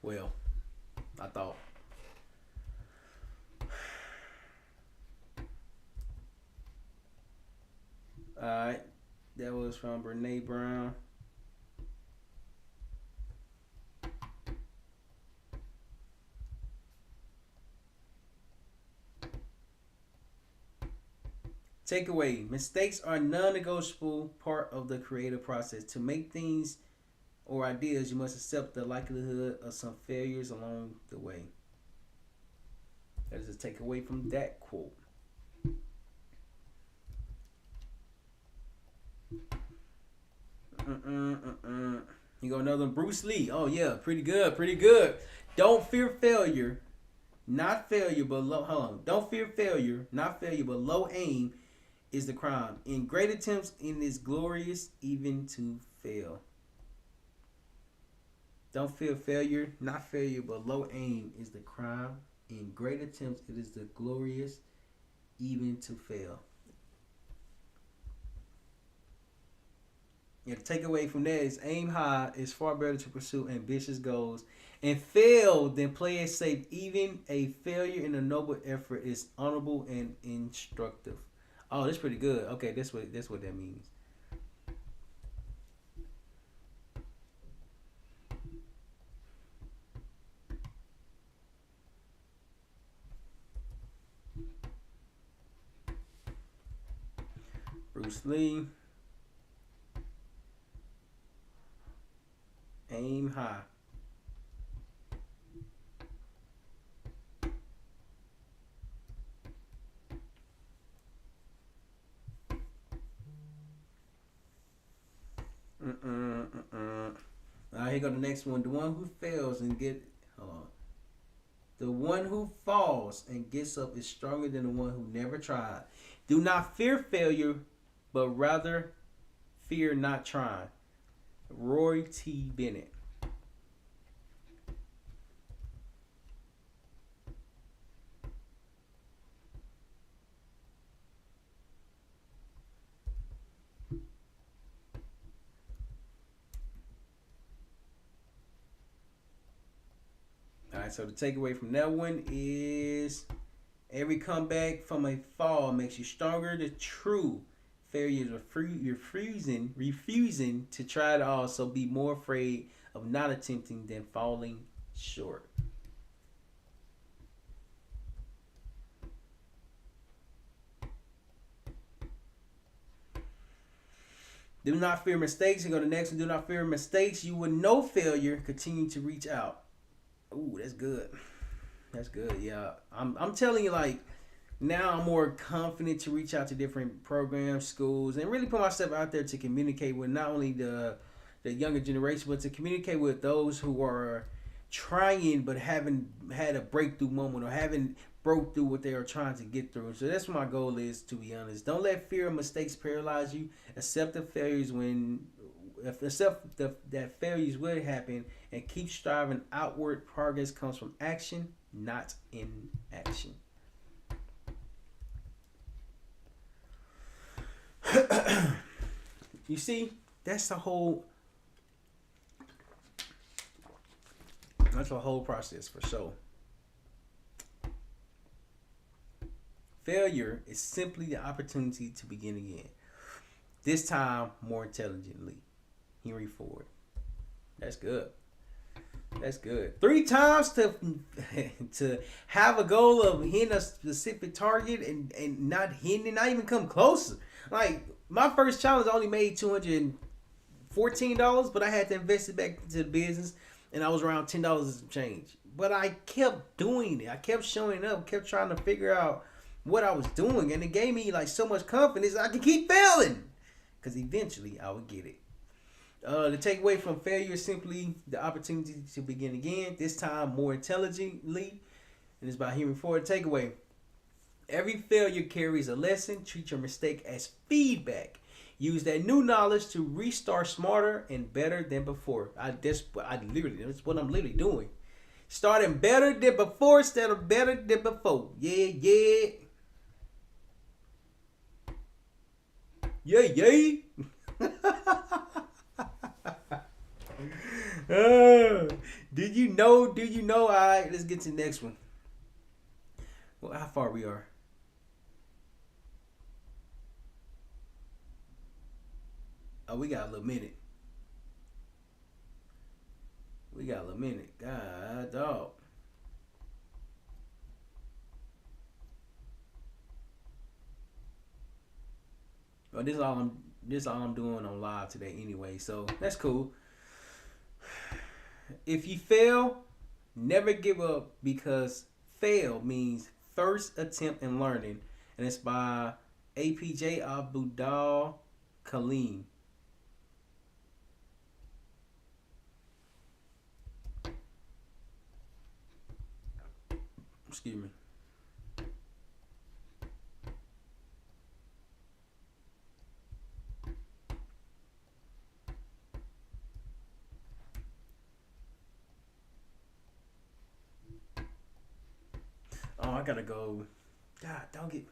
Well, I thought. All right, that was from Brene Brown. Takeaway: mistakes are non-negotiable part of the creative process. To make things or ideas, you must accept the likelihood of some failures along the way. That is a takeaway from that quote. You go another one, Bruce Lee. Oh yeah, pretty good, pretty good. Don't fear failure, not failure, but low. Hold on. Don't fear failure, not failure, but low aim is the crime. In great attempts, it is glorious even to fail. Don't fear failure, not failure, but low aim is the crime. In great attempts, it is the glorious even to fail. Yeah, the takeaway from that is aim high is far better to pursue ambitious goals and fail than play it safe. Even a failure in a noble effort is honorable and instructive. Oh, that's pretty good. Okay, that's what that means. Bruce Lee, aim high. All right, here go the next one. The one who fails and get hold on. The one who falls and gets up is stronger than the one who never tried. Do not fear failure, but rather fear not trying. Roy T. Bennett. All right, so the takeaway from that one is every comeback from a fall makes you stronger. The true failure is you're refusing to try it all. So be more afraid of not attempting than falling short. Do not fear mistakes. You go to the next one. Do not fear mistakes. You will know failure. Continue to reach out. Ooh, that's good. That's good. Yeah, I'm telling you, like now I'm more confident to reach out to different programs, schools, and really put myself out there to communicate with not only the younger generation, but to communicate with those who are trying but haven't had a breakthrough moment or haven't broke through what they are trying to get through. So that's what my goal is, to be honest. Don't let fear of mistakes paralyze you. Accept the failures when accept that failures will happen and keep striving outward. Progress comes from action, not inaction. You see, that's the whole process for sure. Failure is simply the opportunity to begin again. This time more intelligently. Henry Ford. That's good. That's good. 3 times to to have a goal of hitting a specific target and not hitting it, not even come closer. Like my first challenge only made $214, but I had to invest it back into the business, and I was around $10 and some change. But I kept doing it. I kept showing up. Kept trying to figure out what I was doing, and it gave me like so much confidence I could keep failing, because eventually I would get it. The takeaway from failure is simply the opportunity to begin again, this time more intelligently. And it's by Henry Ford. Takeaway: every failure carries a lesson. Treat your mistake as feedback. Use that new knowledge to restart smarter and better than before. That's what I'm literally doing. Starting better than before instead of better than before. Yeah, yeah. Yeah, yeah. Do you know? Do you know? All right, let's get to the next one. Well, how far we are? Oh, we got a little minute. We got a little minute. God, dog. Well, this all I'm doing on live today anyway. So that's cool. If you fail, never give up because fail means first attempt in learning, and it's by APJ Abdul Kaleem. Excuse me. Oh, I gotta go. God, don't get.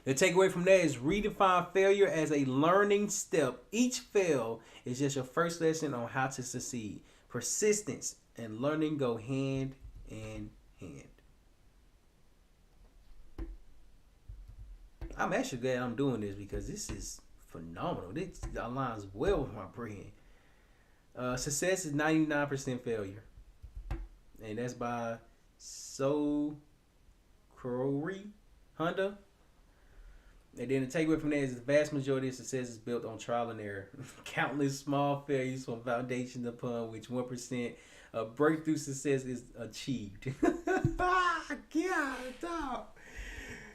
The takeaway from that is redefine failure as a learning step. Each fail is just your first lesson on how to succeed. Persistence and learning go hand in hand. I'm actually glad I'm doing this because this is phenomenal. This aligns well with my brain. Success is 99% failure. And that's by So Crowry Honda. And then the takeaway from that is the vast majority of success is built on trial and error. Countless small failures from foundation upon which 1% of breakthrough success is achieved. God, dog.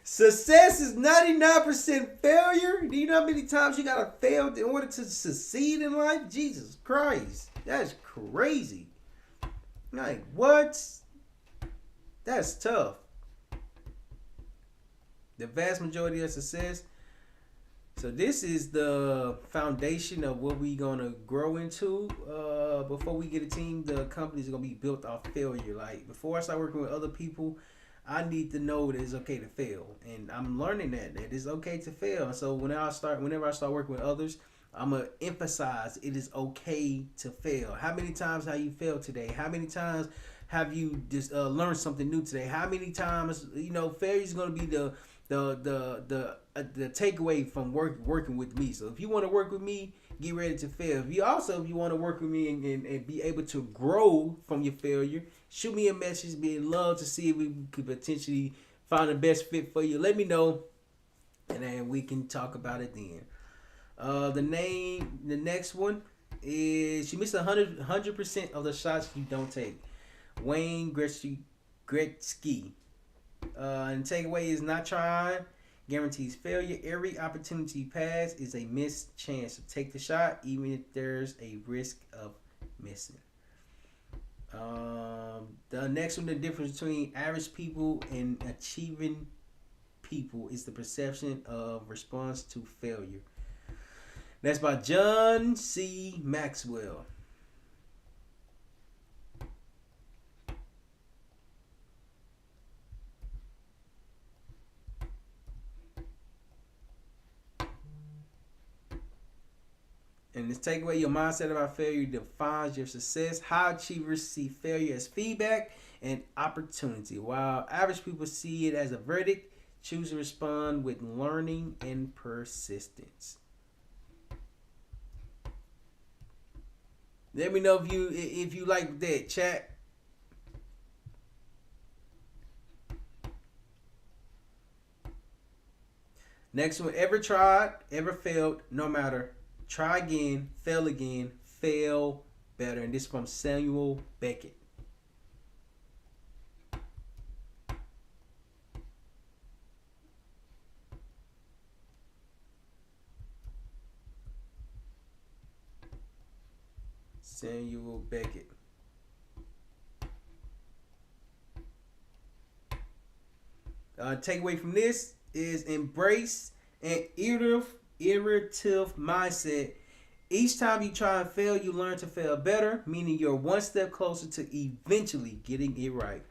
Success is 99% failure. Do you know how many times you gotta fail in order to succeed in life? Jesus Christ. That's crazy. Like, what? That's tough. The vast majority of success. So this is the foundation of what we gonna grow into. Before we get a team, the company's gonna be built off failure. Like before I start working with other people, I need to know that it's okay to fail, and I'm learning that it's okay to fail. So whenever I start working with others, I'm gonna emphasize it is okay to fail. How many times have you failed today? How many times have you just learned something new today? How many times failure is gonna be the takeaway from working with me. So if you want to work with me, get ready to fail. If you want to work with me and be able to grow from your failure, shoot me a message. Be love to see if we could potentially find the best fit for you. Let me know, and then we can talk about it then. The next one is you miss 100% of the shots you don't take. Wayne Gretzky. And takeaway is not trying guarantees failure. Every opportunity you pass is a missed chance to take the shot, even if there's a risk of missing. The next one, the difference between average people and achieving people is the perception of response to failure. That's by John C. Maxwell. And this takeaway, your mindset about failure defines your success. High achievers see failure as feedback and opportunity, while average people see it as a verdict. Choose to respond with learning and persistence. Let me know if you like that, chat. Next one, ever tried, ever failed, no matter. Try again, fail better. And this is from Samuel Beckett. Samuel Beckett. Takeaway from this is embrace an iterative mindset. Each time you try and fail, you learn to fail better, meaning you're one step closer to eventually getting it right.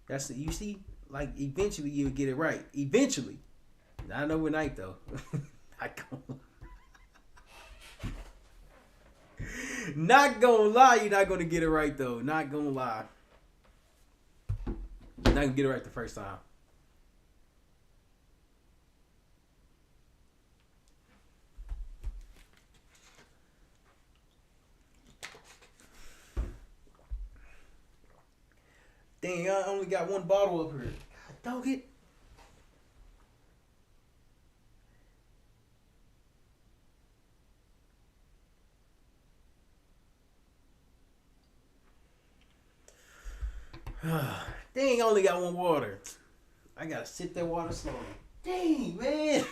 That's it. You see, like eventually you'll get it right. Eventually, not overnight though. Not gonna lie, you're not gonna get it right though. Not gonna lie. Not gonna get it right the first time. Dang, I only got one bottle up here. God, dog it. Dang, I only got one water. I gotta sip that water slowly. Dang, man.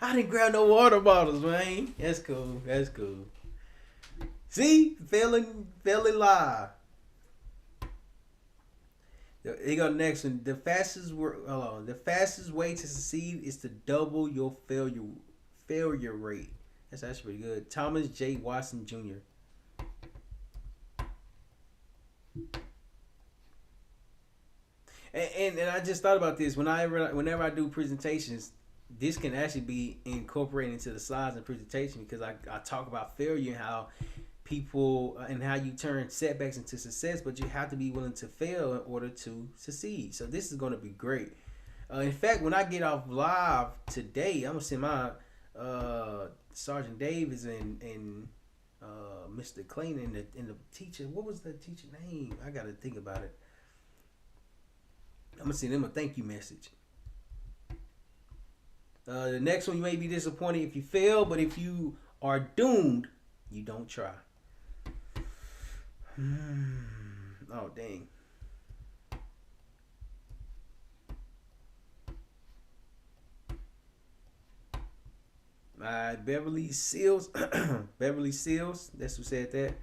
I didn't grab no water bottles, man. That's cool. That's cool. See? Failing live. Here you go next one. The fastest way to succeed is to double your failure rate. That's actually pretty good. Thomas J. Watson Jr. And I just thought about this whenever I do presentations. This can actually be incorporated into the slides and presentation because I talk about failure and how people and how you turn setbacks into success, but you have to be willing to fail in order to succeed. So this is going to be great. In fact, when I get off live today, I'm gonna send my Sergeant Davis and Mr. Clayton and the teacher. What was the teacher name? I gotta think about it. I'm gonna send them a thank you message. The next one, you may be disappointed if you fail, but if you are doomed, you don't try. Oh, dang. Beverly Seals. Beverly Seals. That's who said that.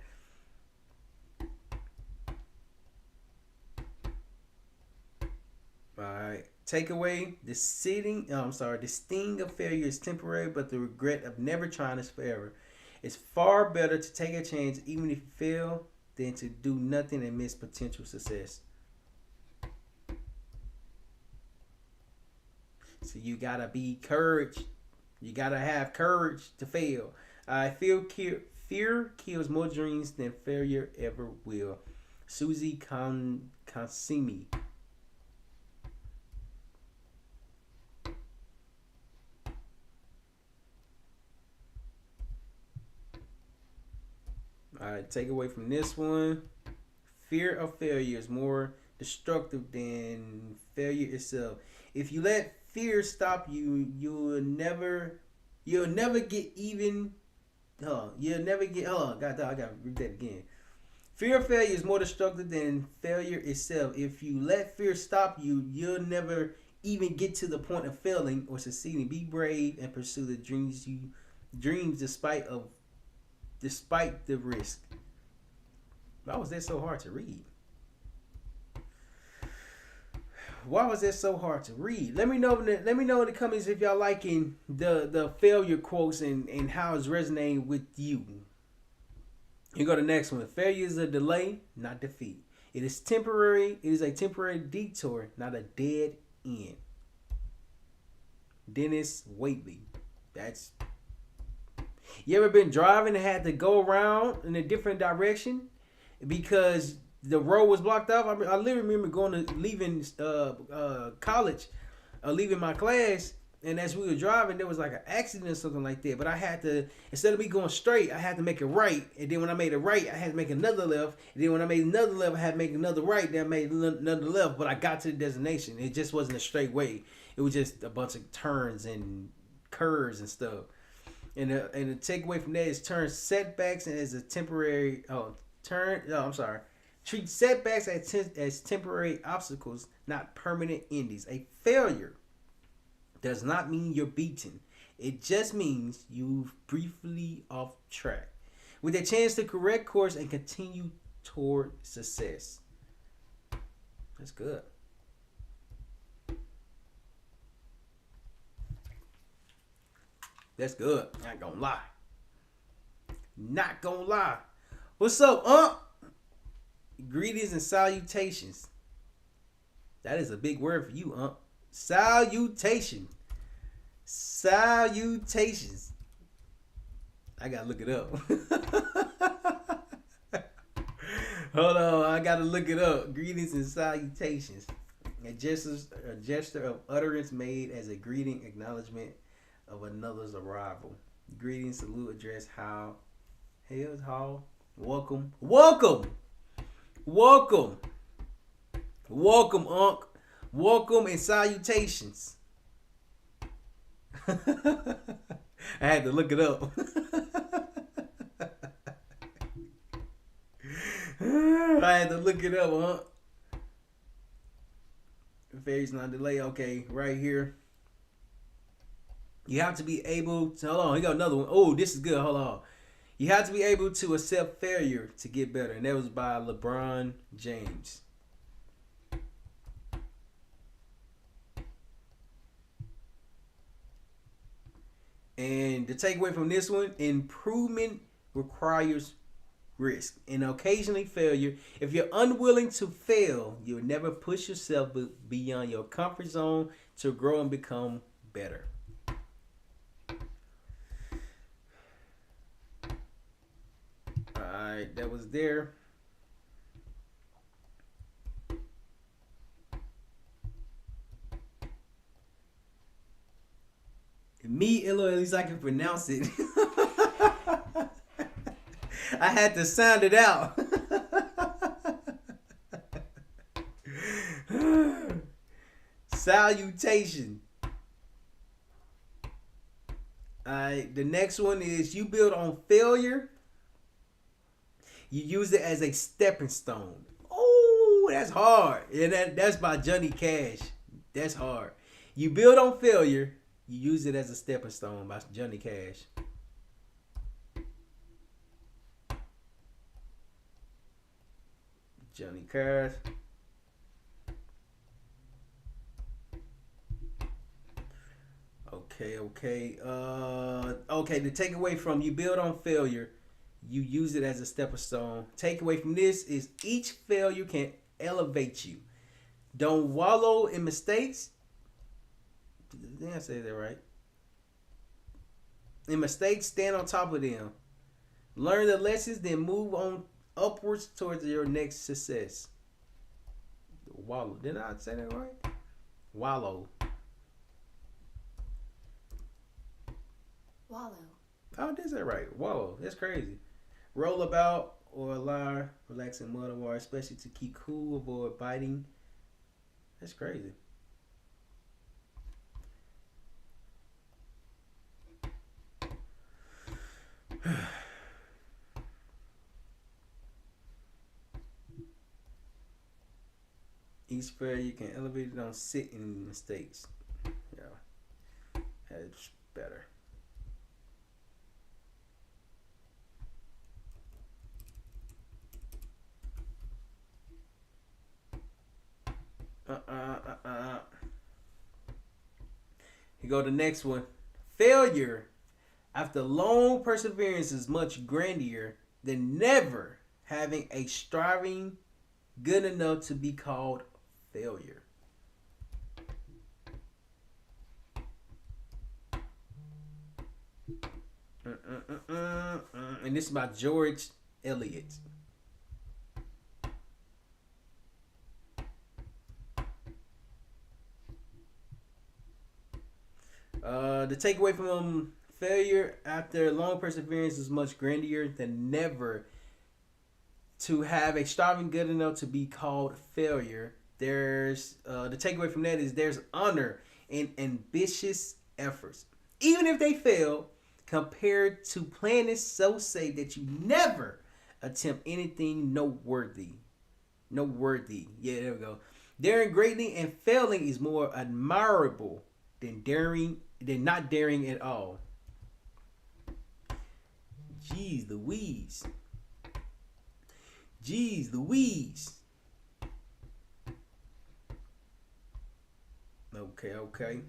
Alright. Takeaway. The sting of failure is temporary, but the regret of never trying is forever. It's far better to take a chance even if you fail than to do nothing and miss potential success. So you gotta be courage. You gotta have courage to fail. Fear kills more dreams than failure ever will. Susie Consimi. Alright, take away from this one. Fear of failure is more destructive than failure itself. If you let fear stop you, you'll never get even. You'll never get. God, I gotta read that again. Fear of failure is more destructive than failure itself. If you let fear stop you, you'll never even get to the point of failing or succeeding. Be brave and pursue the dreams despite the risk. Why was that so hard to read? Why was that so hard to read? Let me know in the comments if y'all liking the failure quotes and how it's resonating with you. You go to the next one. Failure is a delay, not defeat. It is temporary. It is a temporary detour, not a dead end. Dennis Waitley. You ever been driving and had to go around in a different direction because the road was blocked off? I literally remember leaving college, leaving my class, and as we were driving, there was like an accident or something like that. But I had to, instead of me going straight, I had to make a right. And then when I made a right, I had to make another left. And then when I made another left, I had to make another right. Then I made another left. But I got to the destination. It just wasn't a straight way. It was just a bunch of turns and curves and stuff. And the takeaway from that is treat setbacks as temporary obstacles, not permanent endings. A failure does not mean you're beaten. It just means you've briefly off track, with a chance to correct course and continue toward success. That's good. That's good. Not gonna lie. Not gonna lie. What's up, Greetings and salutations. That is a big word for you, Salutation. Salutations. I gotta look it up. Hold on, I gotta look it up. Greetings and salutations. A gesture of utterance made as a greeting acknowledgement of another's arrival. Greeting, salute, address, how. Hails, how. Welcome. Welcome. Welcome. Welcome, Unc. Welcome and salutations. I had to look it up. I had to look it up, huh? Phase not delay. Okay, right here. You have to be able to. Hold on, he got another one. Oh, this is good. Hold on. You have to be able to accept failure to get better. And that was by LeBron James. And the takeaway from this one, improvement requires risk and occasionally failure. If you're unwilling to fail, you'll never push yourself beyond your comfort zone to grow and become better. Alright, that was there. Me, at least I can pronounce it. I had to sound it out. Salutation. Alright, the next one is you build on failure. You use it as a stepping stone. Oh, that's hard. And that's by Johnny Cash. That's hard. You build on failure. You use it as a stepping stone by Johnny Cash. Johnny Cash. Okay. Okay, the takeaway from you build on failure, you use it as a stepping stone. Takeaway from this is each failure can elevate you. Don't wallow in mistakes. I think I said that right. In mistakes, stand on top of them. Learn the lessons, then move on upwards towards your next success. Wallow. Did I say that right? Wallow. Oh, I did say right. Wallow. That's crazy. Roll about or lie, relax in mud or water, especially to keep cool, avoid biting. That's crazy. Each failure you can elevate it, don't sit in mistakes. Yeah. That's better. You go to the next one. Failure after long perseverance is much grander than never having a striving good enough to be called failure. And this is by George Eliot. The takeaway from failure after long perseverance is much grander than never to have a striving good enough to be called failure. There's the takeaway from that is there's honor in ambitious efforts, even if they fail, compared to planning so safe that you never attempt anything noteworthy. Noteworthy. Yeah, there we go. Daring greatly and failing is more admirable than not daring at all. Jeez Louise. Jeez Louise. Okay.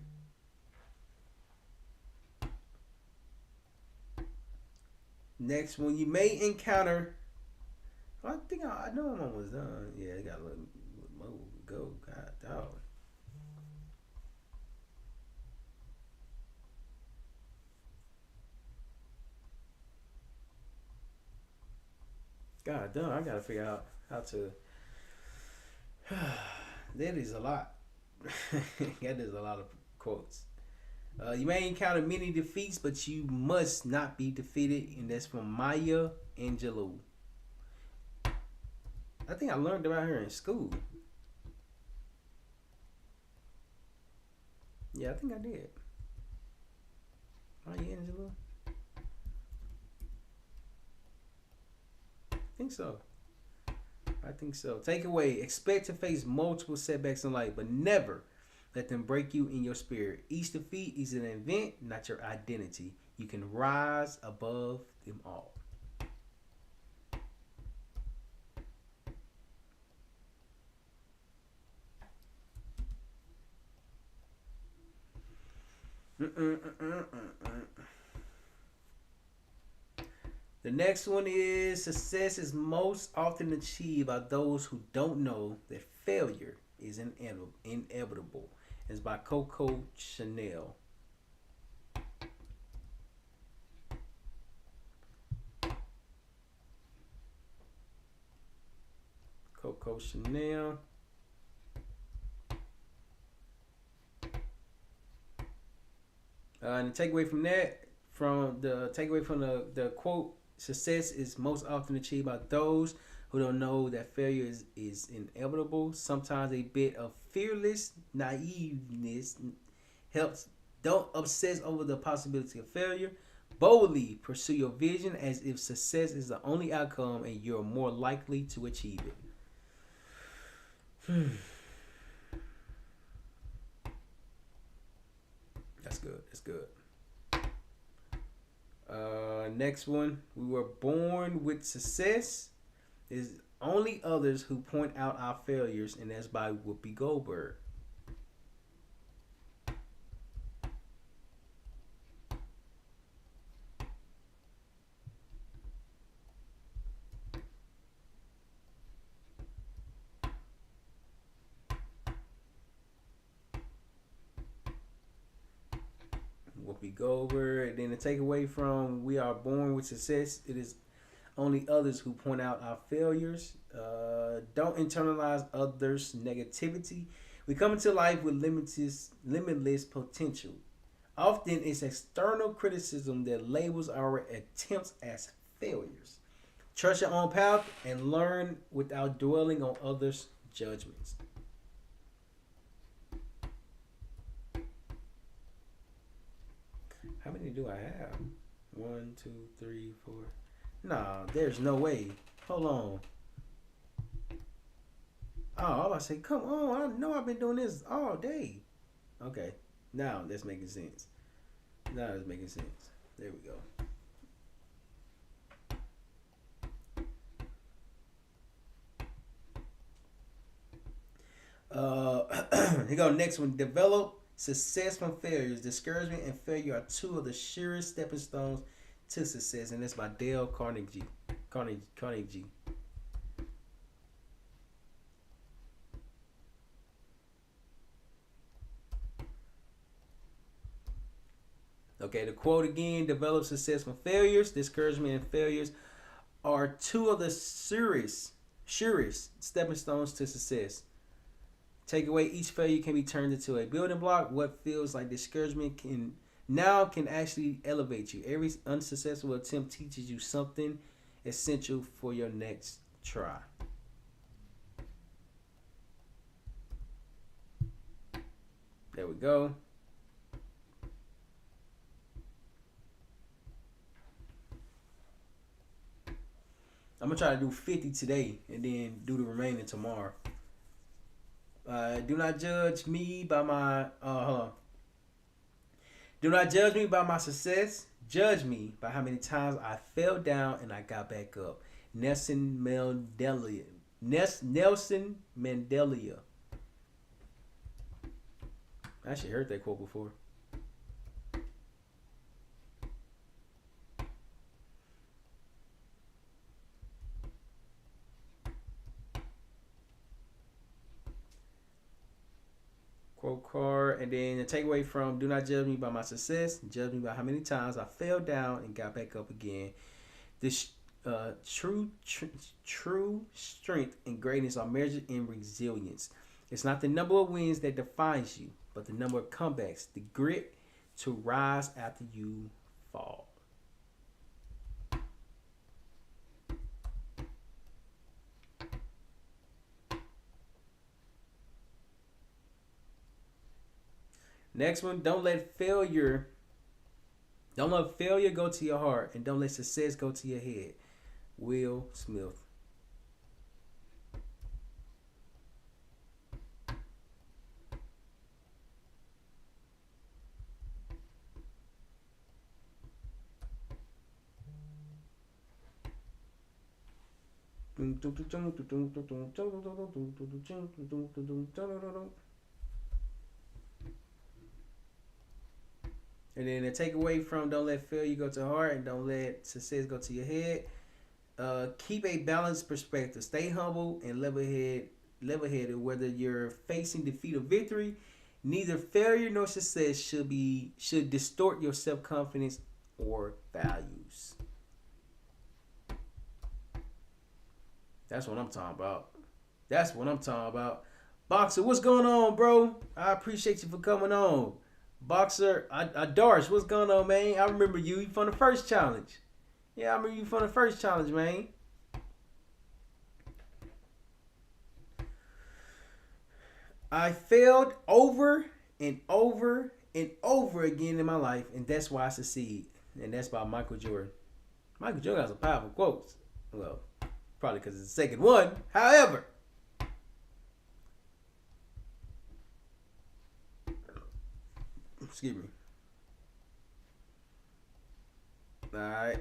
Next one, you may encounter. I think I know I'm almost done. Yeah, I got a little more to go. God dog. God damn, I gotta figure out how to. That is a lot. That is a lot of quotes. You may encounter many defeats, but you must not be defeated, and that's from Maya Angelou. I think I learned about her in school. Yeah, I think I did. Maya Angelou. I think so. I think so. Takeaway: expect to face multiple setbacks in life, but never let them break you in your spirit. Each defeat is an event, not your identity. You can rise above them all. The next one is success is most often achieved by those who don't know that failure is inevitable. It's by Coco Chanel. Coco Chanel. And the takeaway from that, the quote, success is most often achieved by those who don't know that failure is inevitable. Sometimes a bit of fearless naiveness helps. Don't obsess over the possibility of failure. Boldly pursue your vision as if success is the only outcome and you're more likely to achieve it. That's good. That's good. Next one. We were born with success. Is only others who point out our failures, and that's by Whoopi Goldberg. Whoopi Goldberg. And then to take away from we are born with success, it is only others who point out our failures. Don't internalize others' negativity. We come into life with limitless potential. Often it's external criticism that labels our attempts as failures. Trust your own path and learn without dwelling on others' judgments. How many do I have? One, two, three, four. Nah, there's no way. Hold on. Oh, I was about to say, come on. I know I've been doing this all day. Okay. Now that's making sense. Now it's making sense. There we go. Here go next one. Develop success from failures. Discouragement and failure are two of the surest stepping stones to success, and that's by Dale Carnegie. Carnegie. Okay, the quote again: develop success from failures. Discouragement and failures are two of the surest stepping stones to success. Take away each failure can be turned into a building block. What feels like discouragement can actually elevate you. Every unsuccessful attempt teaches you something essential for your next try. There we go. I'm gonna try to do 50 today and then do the remaining tomorrow. Do not judge me by my hold on. Do not judge me by my success. Judge me by how many times I fell down and I got back up. Nelson Mandela. Nelson Mandela. I actually heard that quote before. Quote card, and then the takeaway from do not judge me by my success. Judge me by how many times I fell down and got back up again. This True strength and greatness are measured in resilience. It's not the number of wins that defines you, but the number of comebacks, the grit to rise after you fall. Next one, don't let failure go to your heart, and don't let success go to your head. Will Smith. And then the takeaway from don't let failure go to your heart and don't let success go to your head. Keep a balanced perspective. Stay humble and level-headed. Whether you're facing defeat or victory, neither failure nor success should distort your self-confidence or values. That's what I'm talking about. That's what I'm talking about. Boxer, what's going on, bro? I appreciate you for coming on. Boxer, Darsh, what's going on, man? I remember you from the first challenge. Yeah, I remember you from the first challenge, man. I failed over and over and over again in my life, and that's why I succeed. And that's by Michael Jordan. Michael Jordan has some powerful quotes. Well, probably because it's the second one. However, excuse me. All right.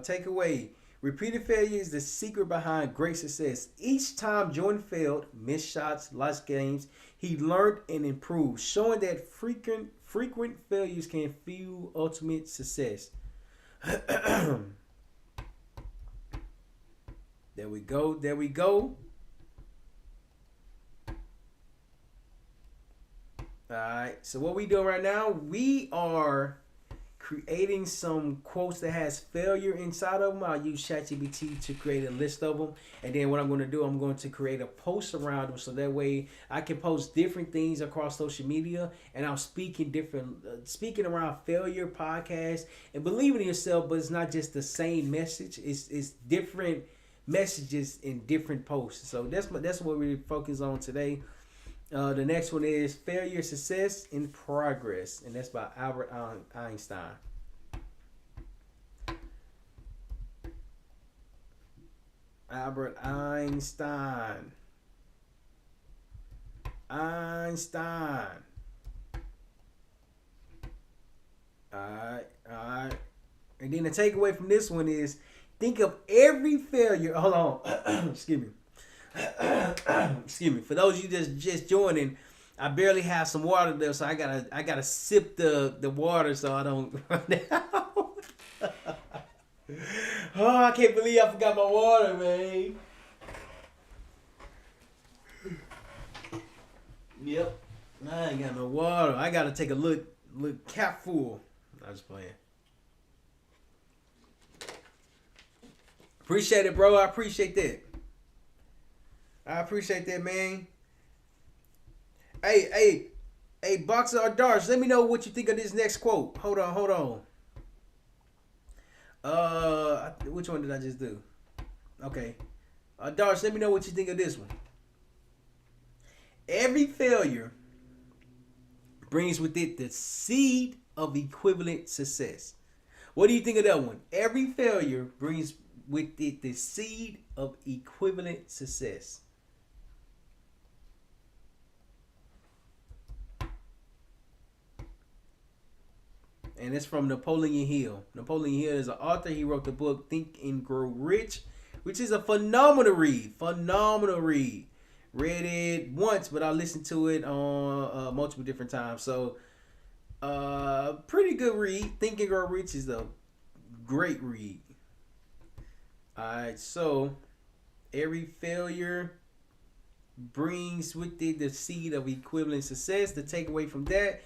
Takeaway. Repeated failure is the secret behind great success. Each time Jordan failed, missed shots, lost games, he learned and improved, showing that frequent failures can fuel ultimate success. There we go. There we go. All right. So what we doing right now? We are creating some quotes that has failure inside of them. I'll use ChatGPT to create a list of them, and then what I'm going to do, I'm going to create a post around them, so that way I can post different things across social media, and I'm speaking around failure podcast and believing in yourself. But it's not just the same message; it's different messages in different posts. So that's what we focus on today. The next one is Failure, Success, and Progress, and that's by Albert Einstein. Albert Einstein. Einstein. Alright. And then the takeaway from this one is think of every failure. Hold on. Excuse me. Excuse me. For those of you just joining, I barely have some water there, so I gotta sip the water so I don't run out. Oh, I can't believe I forgot my water, man. Yep. I ain't got no water. I gotta take a little cap full. I was playing. Appreciate it, bro. I appreciate that. I appreciate that, man. Hey, Boxer or Darsh, let me know what you think of this next quote. Hold on. Which one did I just do? Okay. Darsh, let me know what you think of this one. Every failure brings with it the seed of equivalent success. What do you think of that one? Every failure brings with it the seed of equivalent success. And it's from Napoleon Hill. Napoleon Hill is an author. He wrote the book Think and Grow Rich, which is a phenomenal read. Read it once, but I listened to it on multiple different times. So, pretty good read. Think and Grow Rich is a great read. Alright, so every failure brings with it the seed of equivalent success. The takeaway from that,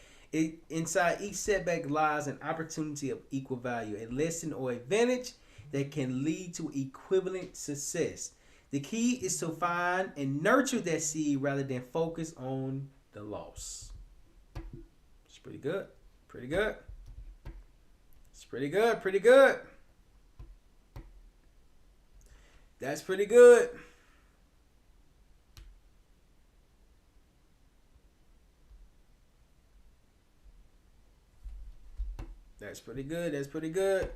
inside each setback lies an opportunity of equal value, a lesson or advantage that can lead to equivalent success. The key is to find and nurture that seed rather than focus on the loss. It's pretty good. Pretty good. It's pretty good. Pretty good. That's pretty good. That's pretty good. That's pretty good.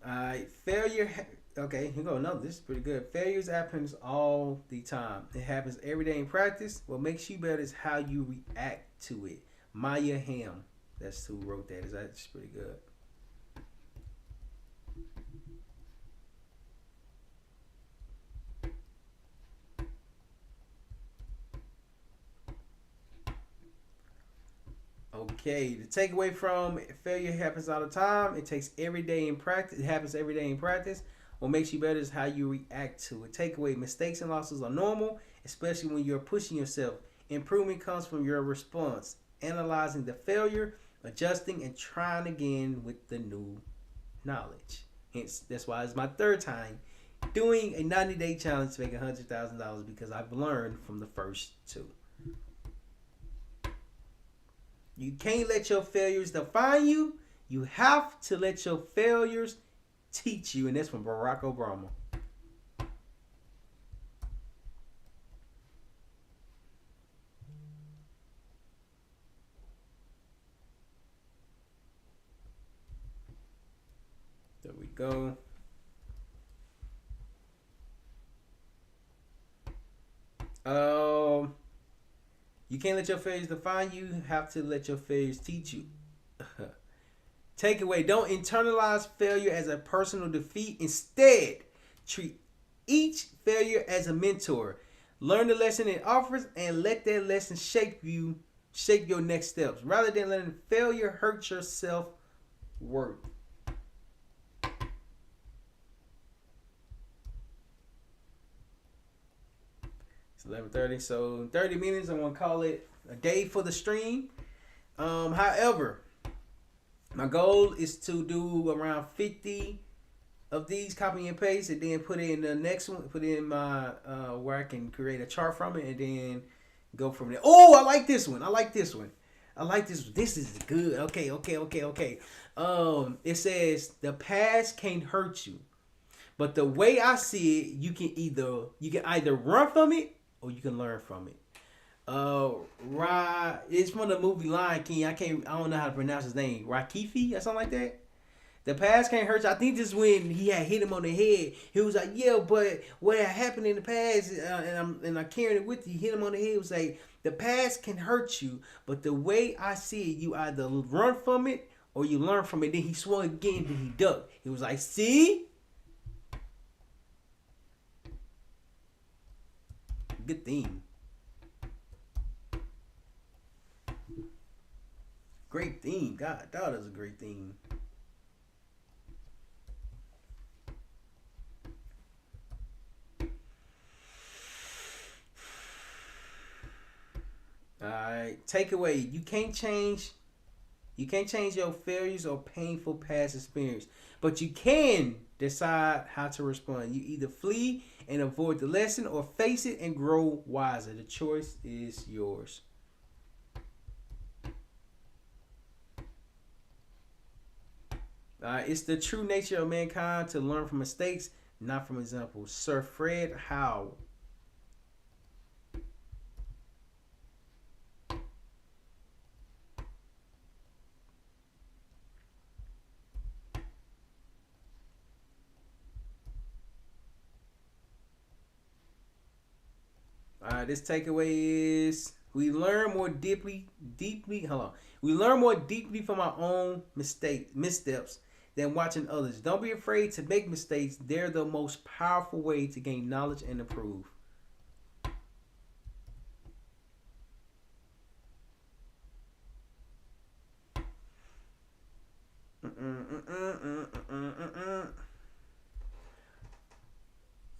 Alright, failure. Okay, here you go. No, this is pretty good. Failures happens all the time. It happens every day in practice. What makes you better is how you react to it. Maya Ham. That's who wrote that. That's pretty good. Okay, the takeaway from failure happens all the time. It takes every day in practice. It happens every day in practice. What makes you better is how you react to it. Takeaway: mistakes and losses are normal, especially when you're pushing yourself. Improvement comes from your response, analyzing the failure, adjusting, and trying again with the new knowledge. Hence, that's why it's my third time doing a 90-day challenge to make $100,000 because I've learned from the first two. You can't let your failures define you. You have to let your failures teach you. And that's from Barack Obama. There we go. You can't let your failures define you. You have to let your failures teach you. Takeaway: don't internalize failure as a personal defeat. Instead, treat each failure as a mentor. Learn the lesson it offers and let that lesson shape your next steps, rather than letting failure hurt your self-worth. It's 11:30, so in 30 minutes I want to call it a day for the stream. However, my goal is to do around 50 of these, copy and paste, and then put it in the next one. Put it in my where I can create a chart from it, and then go from there. Oh, I like this one. I like this one. I like this. This is good. Okay. It says the past can't hurt you, but the way I see it, you can either run from it or you can learn from it. It's from the movie Lion King. I don't know how to pronounce his name. Rakifi or something like that. The past can't hurt you. I think this is when he had hit him on the head. He was like, "Yeah, but what had happened in the past, and I'm carrying it with you." He hit him on the head. It was like, the past can hurt you, but the way I see it, you either run from it or you learn from it. Then he swung again, then he ducked. He was like, "See, good theme, great theme. God, that was a great theme." Alright. Takeaway. You can't change your failures or painful past experience. But you can decide how to respond. You either flee and avoid the lesson or face it and grow wiser. The choice is yours. It's the true nature of mankind to learn from mistakes, not from examples. Sir Fred Howe. This takeaway is we learn more deeply. Hold on. We learn more deeply from our own missteps than watching others. Don't be afraid to make mistakes. They're the most powerful way to gain knowledge and improve.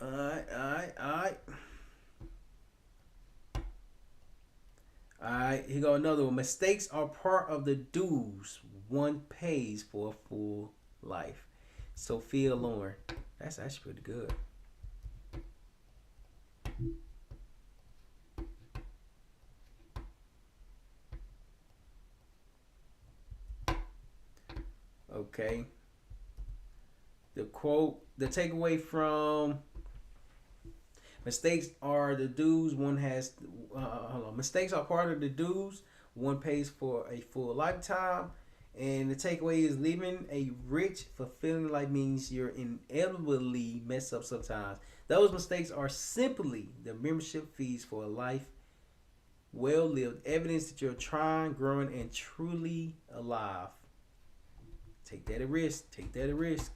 Alright. Alright, here go another one. Mistakes are part of the do's. one pays for a full life. Sophia Loren. That's actually pretty good. Okay. The quote, the takeaway from mistakes are the dues one has. Hold on. Mistakes are part of the dues one pays for a full lifetime. And the takeaway is living a rich, fulfilling life means you're inevitably mess up sometimes. Those mistakes are simply the membership fees for a life well lived, evidence that you're trying, growing, and truly alive. Take that at risk. Take that at risk.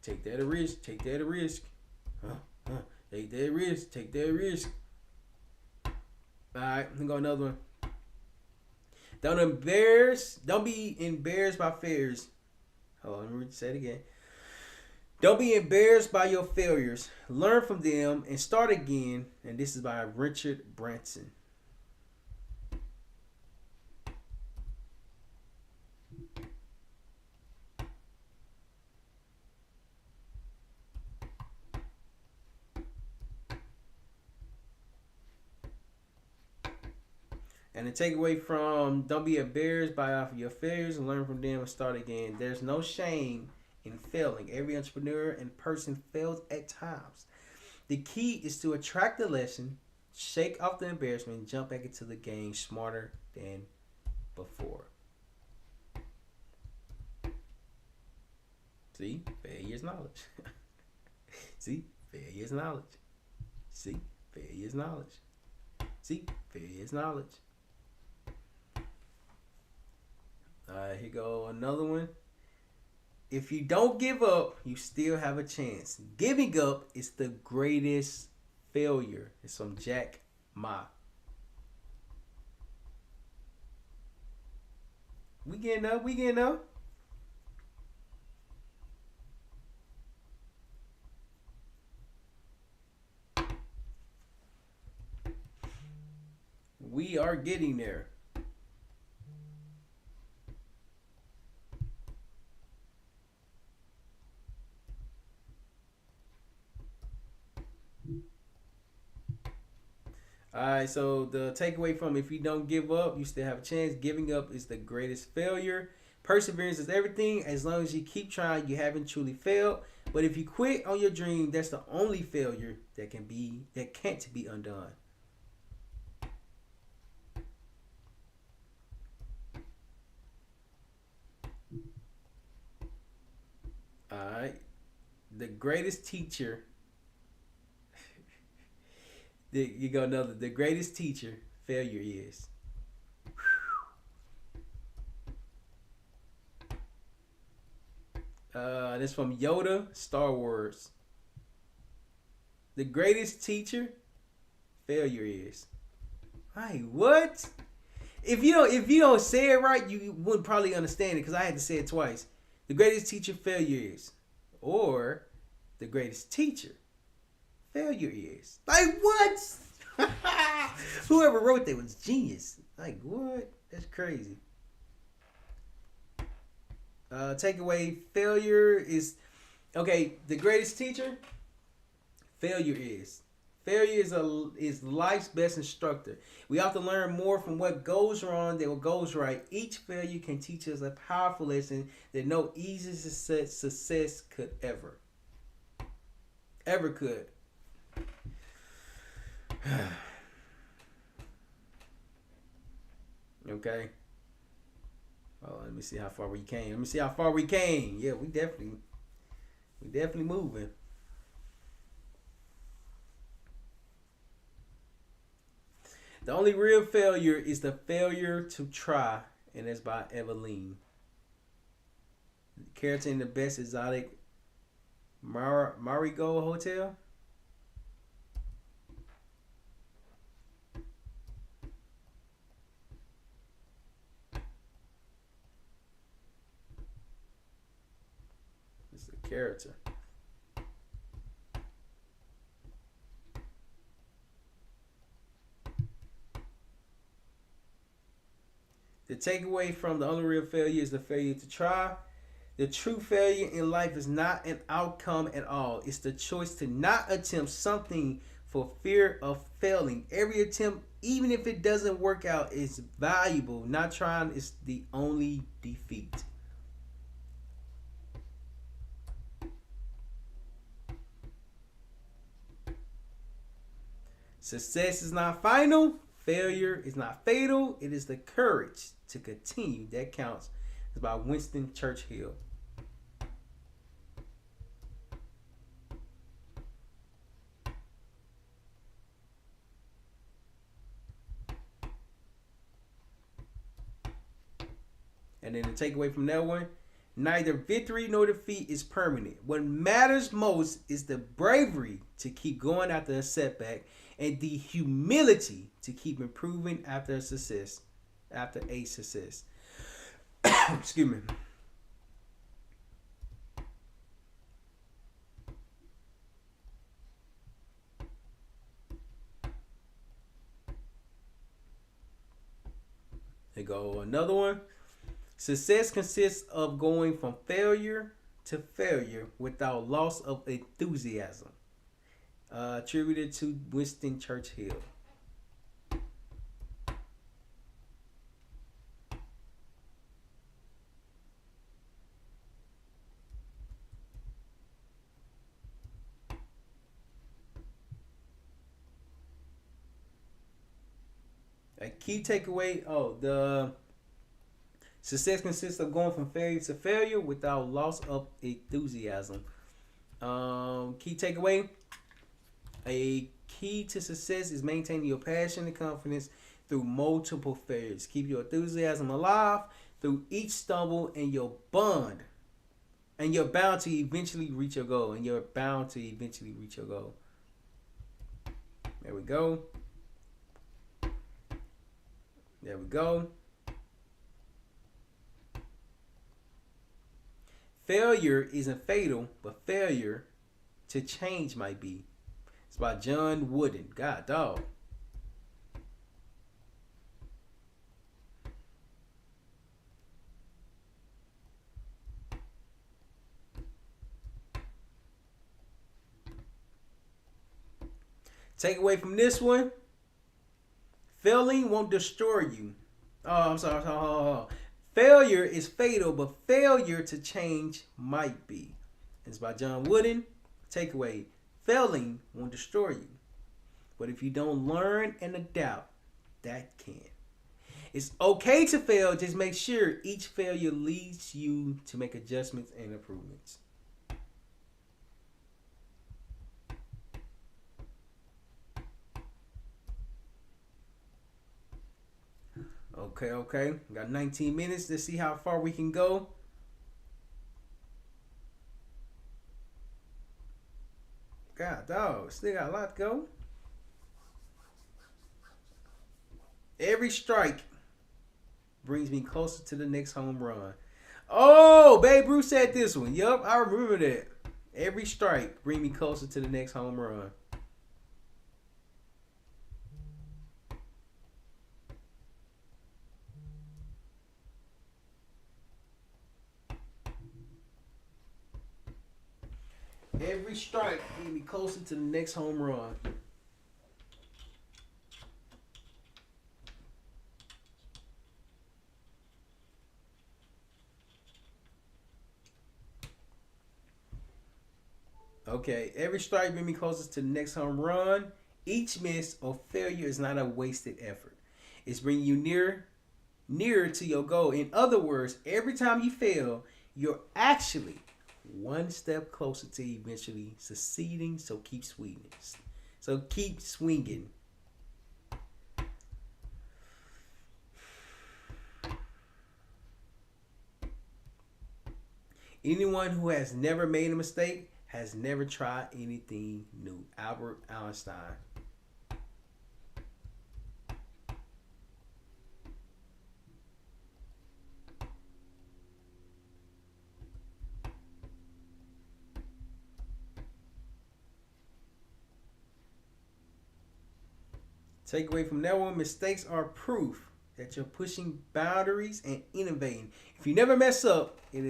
Take that at risk. Take that at risk. Take that risk. Take that risk. Alright, let me go another one. Don't be embarrassed by failures. Hold on, let me say it again. Don't be embarrassed by your failures. Learn from them and start again. And this is by Richard Branson. And the takeaway from don't be embarrassed by your failures and learn from them and start again. There's no shame in failing. Every entrepreneur and person fails at times. The key is to attract the lesson, shake off the embarrassment, and jump back into the game smarter than before. See, failure is knowledge. See, failure is knowledge. See, failure is knowledge. See, failure is knowledge. Here go another one. If you don't give up, you still have a chance. Giving up is the greatest failure. It's from Jack Ma. We getting up. We getting up. We are getting there. Alright, so the takeaway from if you don't give up, you still have a chance. Giving up is the greatest failure. Perseverance is everything. As long as you keep trying, you haven't truly failed. But if you quit on your dream, that's the only failure that can't be undone. Alright. The greatest teacher. You go another. The greatest teacher failure is. This from Yoda, Star Wars. The greatest teacher failure is. Hey, what? If you don't say it right, you wouldn't probably understand it because I had to say it twice. The greatest teacher failure is, or the greatest teacher failure is. Like what? Whoever wrote that was genius. Like what? That's crazy. Takeaway: failure is okay. The greatest teacher failure is. Failure is life's best instructor. We have to learn more from what goes wrong than what goes right. Each failure can teach us a powerful lesson that no easy success could ever could. Okay. Oh, let me see how far we came. Yeah, we definitely moving. The only real failure is the failure to try, and that's by Eveline. Character in the best exotic Marigold Hotel. It's a character. The takeaway from the only real failure is the failure to try. The true failure in life is not an outcome at all. It's the choice to not attempt something for fear of failing. Every attempt, even if it doesn't work out, is valuable. Not trying is the only defeat. Success is not final. Failure is not fatal. It is the courage to continue that counts. It's by Winston Churchill. And then the takeaway from that one, neither victory nor defeat is permanent. What matters most is the bravery to keep going after a setback and the humility to keep improving after a success. Excuse me. There go another one. Success consists of going from failure to failure without loss of enthusiasm. Attributed to Winston Churchill. A key takeaway. The success consists of going from failure to failure without loss of enthusiasm. Key takeaway. A key to success is maintaining your passion and confidence through multiple failures. Keep your enthusiasm alive through each stumble, and you're bound to eventually reach your goal. There we go. Failure isn't fatal, but failure to change might be. It's by John Wooden. God dog. Take away from this one. Failing won't destroy you. Oh, I'm sorry. Failure is fatal, but failure to change might be. It's by John Wooden. Takeaway. Failing won't destroy you. But if you don't learn and adapt, that can. It's okay to fail. Just make sure each failure leads you to make adjustments and improvements. Okay. Got 19 minutes to see how far we can go. God, dog, still got a lot to go. Every strike brings me closer to the next home run. Oh, Babe Ruth said this one. Yup, I remember that. Every strike brings me closer to the next home run. Every strike brings me closer to the next home run. Okay, every strike brings me closer to the next home run. Each miss or failure is not a wasted effort. It's bringing you nearer to your goal. In other words, every time you fail, you're actually one step closer to eventually succeeding. So keep swinging. Anyone who has never made a mistake has never tried anything new. Albert Einstein. Take away from that one, mistakes are proof that you're pushing boundaries and innovating. If you never mess up, it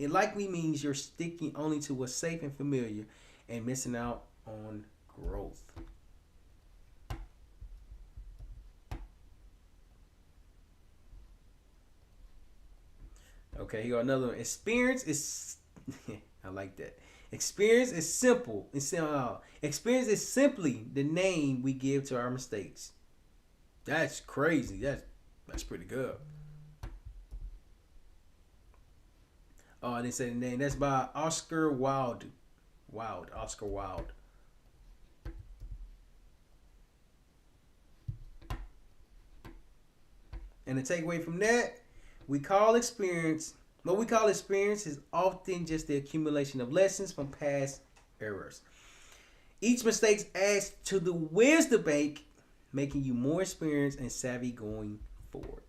likely means you're sticking only to what's safe and familiar and missing out on growth. Okay, here go another one. Experience is I like that. Experience is simple. Experience is simply the name we give to our mistakes. That's crazy. That's pretty good. Oh, I didn't say the name. That's by Oscar Wilde. Oscar Wilde. And the takeaway from that, we call experience. What we call experience is often just the accumulation of lessons from past errors. Each mistake adds to the wisdom bank, making you more experienced and savvy going forward.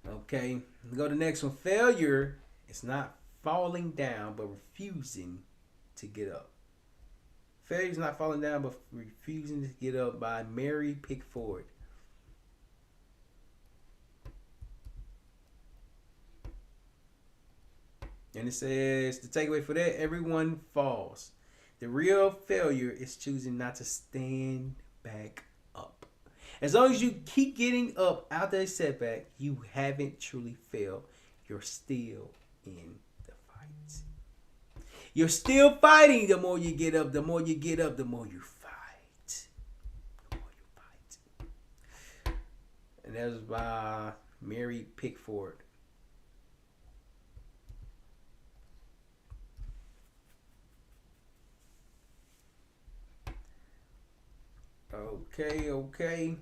Okay, go to the next one. Failure is not falling down, but refusing to get up. Failure is not falling down, but refusing to get up by Mary Pickford. And it says, the takeaway for that, everyone falls. The real failure is choosing not to stand back up. As long as you keep getting up after a setback, you haven't truly failed. You're still in the fight. You're still fighting. The more you get up, the more you get up, the more you fight. The more you fight. And that was by Mary Pickford. Okay.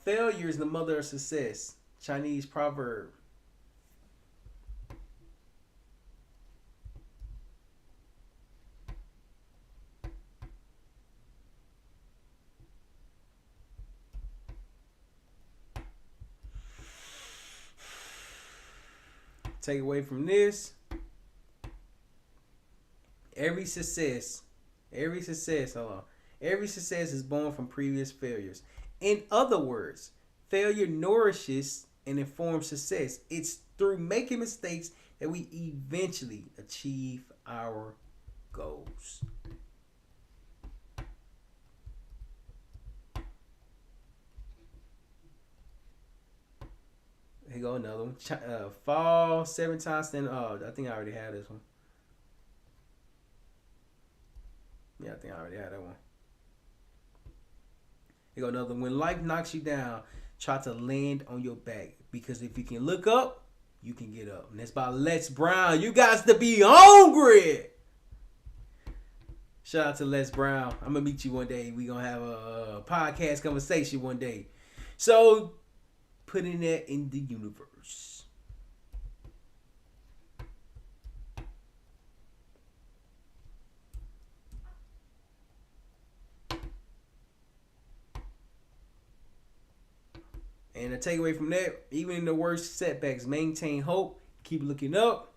Failure is the mother of success. Chinese proverb. Take away from this. Every success, every success is born from previous failures. In other words, failure nourishes and informs success. It's through making mistakes that we eventually achieve our goals. Here go another one. Fall 7 times. Stand. Oh, I think I already had this one. Yeah, I think I already had that one. Here go another one. When life knocks you down, try to land on your back. Because if you can look up, you can get up. And that's by Les Brown. You guys to be hungry. Shout out to Les Brown. I'm going to meet you one day. We're going to have a podcast conversation one day. So, putting that in the universe. And the takeaway from that, even in the worst setbacks, maintain hope, keep looking up.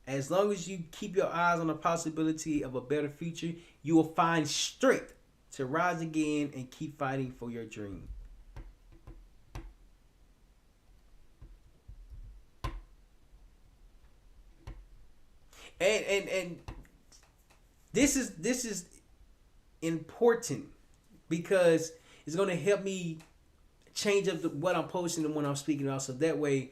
As long as you keep your eyes on the possibility of a better future, you will find strength to rise again and keep fighting for your dream. And this is important because it's going to help me change up what I'm posting and when I'm speaking. Also, that way,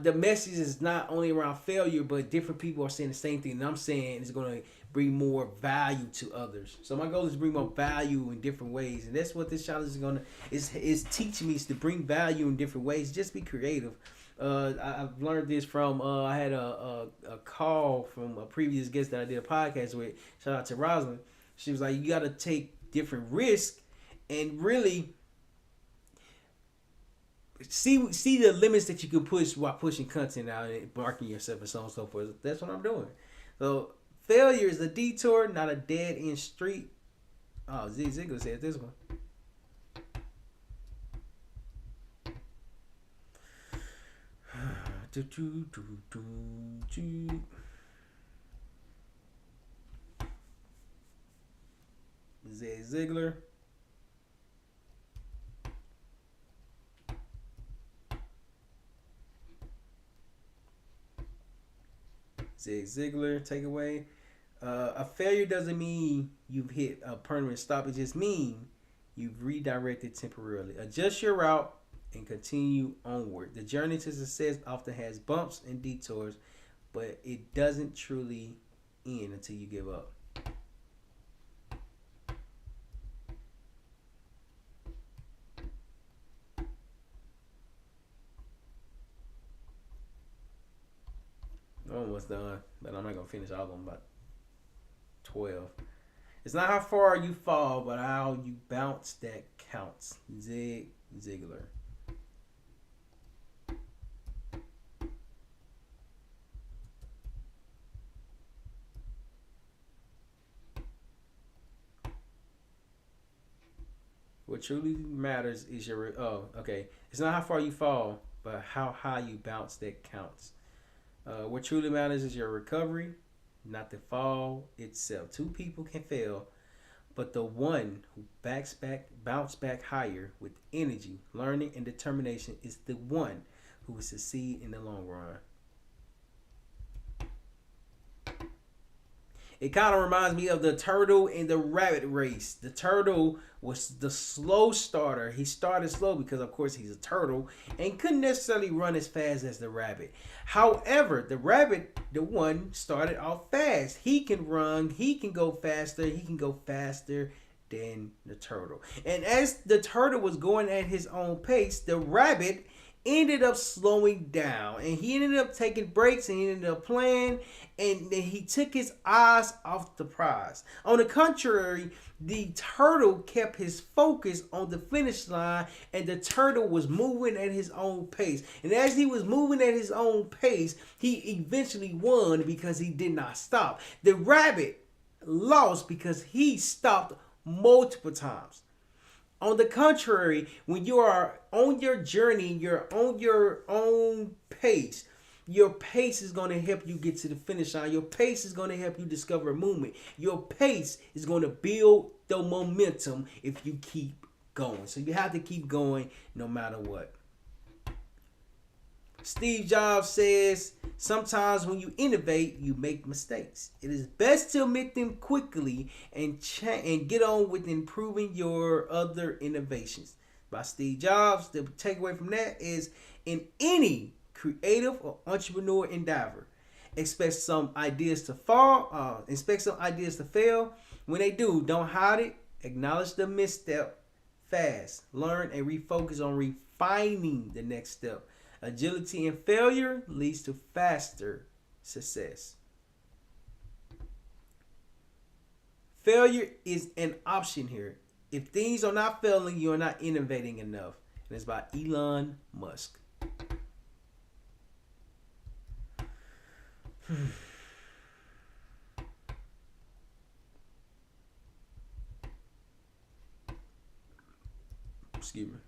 the message is not only around failure, but different people are saying the same thing. And I'm saying it's going to bring more value to others. So my goal is to bring more value in different ways, and that's what this challenge is going to is teaching me, is to bring value in different ways. Just be creative. I've learned this from I had a call from a previous guest that I did a podcast with. Shout out to Rosalind. She was like, you got to take different risks and really see the limits that you can push while pushing content out and marking yourself and so on and so forth. That's what I'm doing. So failure is a detour, not a dead end street. Oh, Z Ziegler said this one. Zig Ziglar. Zig Ziglar takeaway. A failure doesn't mean you've hit a permanent stop. It just means you've redirected temporarily. Adjust your route and continue onward. The journey to success often has bumps and detours, but it doesn't truly end until you give up. Almost done, but I'm not gonna finish all of them. About 12. It's not how far you fall, but how you bounce that counts. Zig Ziglar. What truly matters is your okay. It's not how far you fall, but how high you bounce that counts. What truly matters is your recovery, not the fall itself. Two people can fail, but the one who bounce back higher with energy, learning, and determination is the one who will succeed in the long run. It kind of reminds me of the turtle in the rabbit race. The turtle was the slow starter. He started slow because, of course, he's a turtle and couldn't necessarily run as fast as the rabbit. However, the rabbit, the one, started off fast. He can run. He can go faster. He can go faster than the turtle. And as the turtle was going at his own pace, the rabbit ended up slowing down, and he ended up taking breaks, and he ended up playing, and then he took his eyes off the prize. On the contrary, the turtle kept his focus on the finish line, and the turtle was moving at his own pace. And as he was moving at his own pace, he eventually won because he did not stop. The rabbit lost because he stopped multiple times. On the contrary, when you are on your journey, you're on your own pace. Your pace is going to help you get to the finish line. Your pace is going to help you discover movement. Your pace is going to build the momentum if you keep going. So you have to keep going no matter what. Steve Jobs says, sometimes when you innovate, you make mistakes. It is best to admit them quickly and get on with improving your other innovations. By Steve Jobs, the takeaway from that is, in any creative or entrepreneur endeavor, expect some ideas to fail. When they do, don't hide it. Acknowledge the misstep fast. Learn and refocus on refining the next step. Agility in failure leads to faster success. Failure is an option here. If things are not failing, you are not innovating enough. And it's by Elon Musk. Excuse me.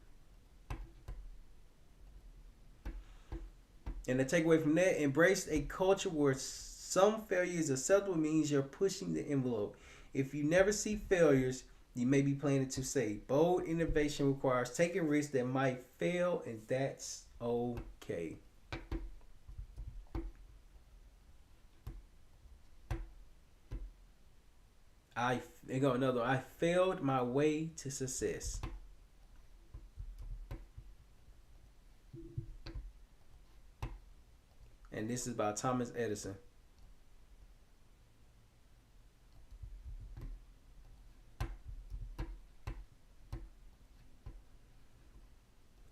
And the takeaway from that, embrace a culture where some failure is acceptable means you're pushing the envelope. If you never see failures, you may be playing it too safe. Bold innovation requires taking risks that might fail, and that's okay. I failed my way to success. And this is by Thomas Edison.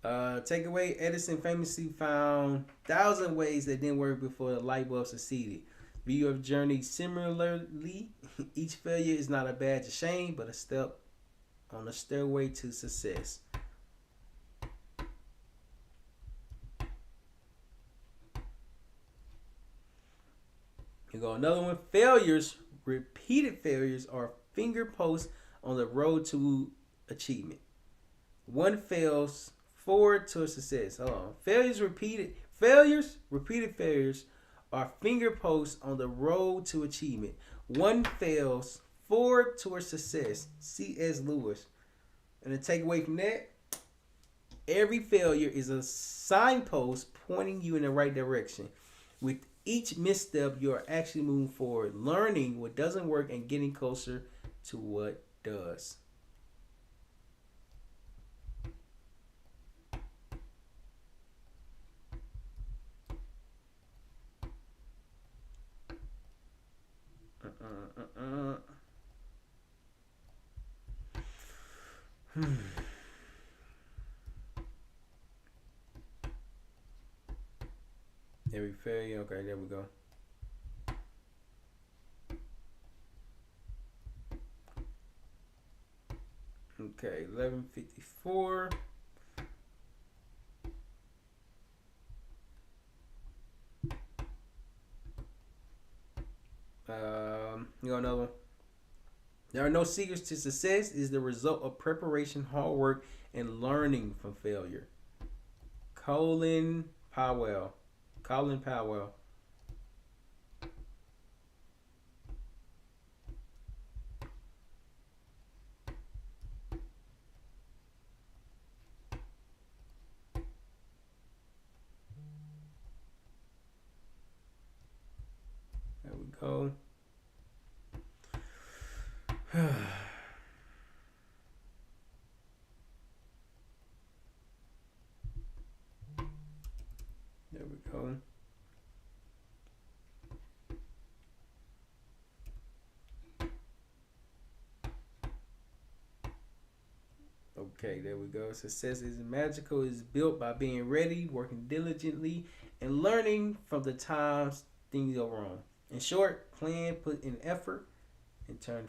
Takeaway, Edison famously found 1,000 ways that didn't work before the light bulb succeeded. View your journey similarly. Each failure is not a badge of shame, but a step on the stairway to success. Here go another one. Repeated failures are finger posts on the road to achievement. One fails forward to success. Hold on. Repeated failures, are finger posts on the road to achievement. One fails, four towards success. C.S. Lewis. And the takeaway from that, every failure is a signpost pointing you in the right direction. With each misstep, you are actually moving forward, learning what doesn't work and getting closer to what does. Every failure. Okay, there we go. Okay, 11:54. You got another one. There are no secrets to success. It is the result of preparation, hard work, and learning from failure. Colin Powell. Colin Powell. There we go. There we go. Okay, there we go. Success isn't magical. It's built by being ready, working diligently, and learning from the times things go wrong. In short, plan, put in effort, and turn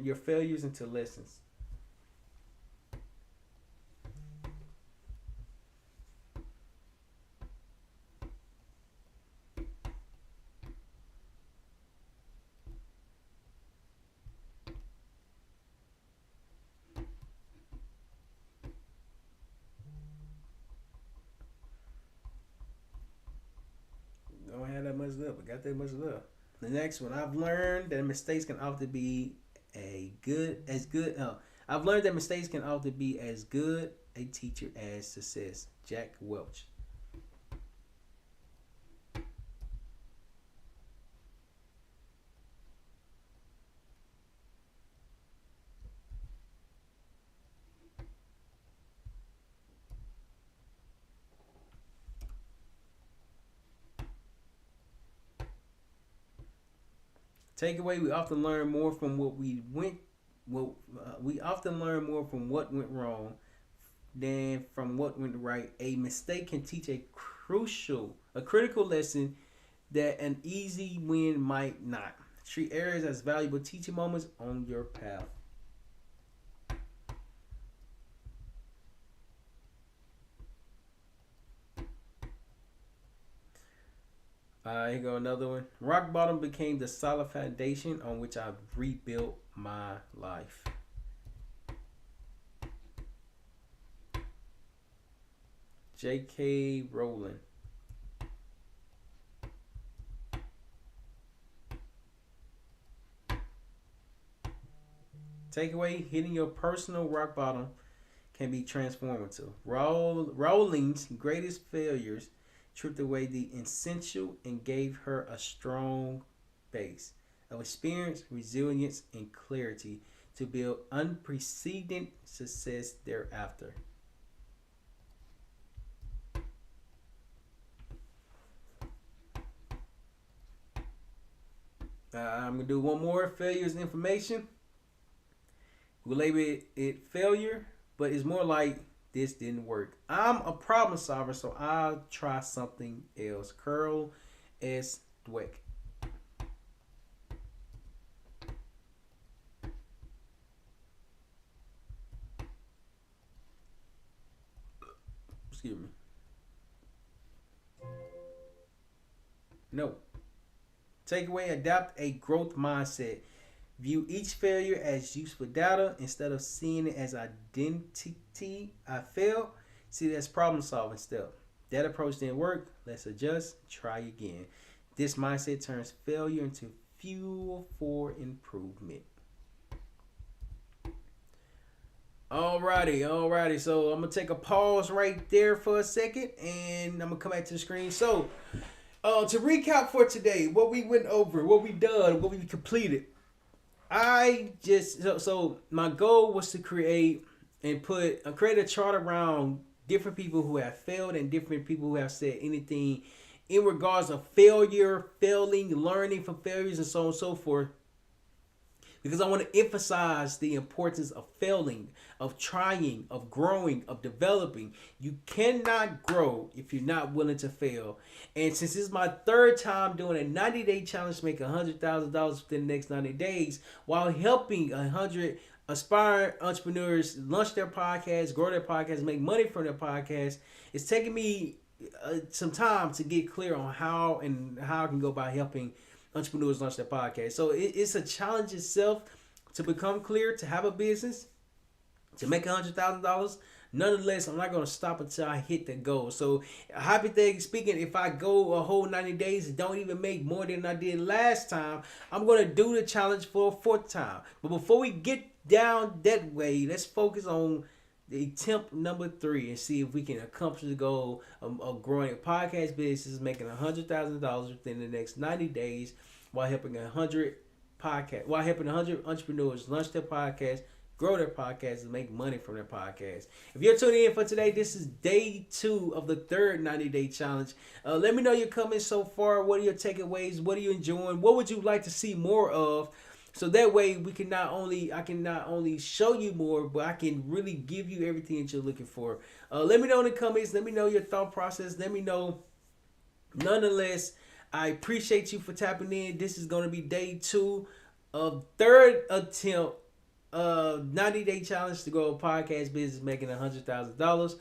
your failures into lessons. Don't have that much love, but got that much love. The next one, I've learned that mistakes can often be a good as good. I've learned that mistakes can often be as good a teacher as success. Jack Welch. Takeaway: we often learn more from what we went. We often learn more from what went wrong than from what went right. A mistake can teach a critical lesson that an easy win might not. Treat errors as valuable teaching moments on your path. Here go another one. Rock bottom became the solid foundation on which I rebuilt my life. J.K. Rowling. Takeaway: hitting your personal rock bottom can be transformative. Rowling's greatest failures stripped away the essential and gave her a strong base of experience, resilience, and clarity to build unprecedented success thereafter. I'm gonna do one more. Failures information. We'll label it failure, but it's more like this didn't work. I'm a problem solver, so I'll try something else. Curl S. Dweck. Excuse me. No. Takeaway: adopt a growth mindset. View each failure as useful data instead of seeing it as identity. I failed. See, that's problem solving step. That approach didn't work. Let's adjust. Try again. This mindset turns failure into fuel for improvement. Alrighty. So I'm gonna take a pause right there for a second, and I'm gonna come back to the screen. So, to recap for today, what we went over, what we done, what we completed. I just so my goal was to create a chart around different people who have failed and different people who have said anything in regards of failure, failing, learning from failures, and so on and so forth. Because I want to emphasize the importance of failing, of trying, of growing, of developing. You cannot grow if you're not willing to fail. And since this is my third time doing a 90-day challenge to make $100,000 within the next 90 days, while helping 100 aspiring entrepreneurs launch their podcast, grow their podcast, make money from their podcast, it's taking me some time to get clear on how I can go about helping entrepreneurs launch their podcast. So it's a challenge itself to become clear, to have a business, to make $100,000. Nonetheless, I'm not going to stop until I hit the goal. So hypothetically speaking, if I go a whole 90 days and don't even make more than I did last time, I'm going to do the challenge for a fourth time. But before we get down that way, let's focus on the attempt number 3 and see if we can accomplish the goal of growing a podcast business, making $100,000 within the next 90 days, while helping 100 entrepreneurs launch their podcast, grow their podcast, and make money from their podcast. If you're tuning in for today, this is day 2 of the third 90-day challenge. Let me know your comments so far. What are your takeaways? What are you enjoying? What would you like to see more of? So that way I can not only show you more, but I can really give you everything that you're looking for. Let me know in the comments. Let me know your thought process. Let me know. Nonetheless, I appreciate you for tapping in. This is going to be day 2 of third attempt 90-day challenge to grow a podcast business, making $100,000.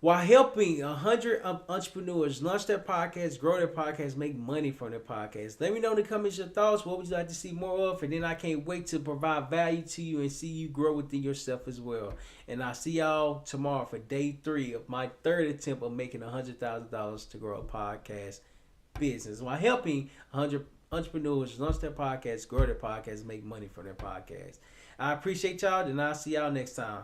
While helping 100 entrepreneurs launch their podcasts, grow their podcasts, make money from their podcasts. Let me know in the comments your thoughts. What would you like to see more of? And then I can't wait to provide value to you and see you grow within yourself as well. And I'll see y'all tomorrow for day 3 of my third attempt of making $100,000 to grow a podcast business. While helping 100 entrepreneurs launch their podcasts, grow their podcasts, make money from their podcasts. I appreciate y'all, and I'll see y'all next time.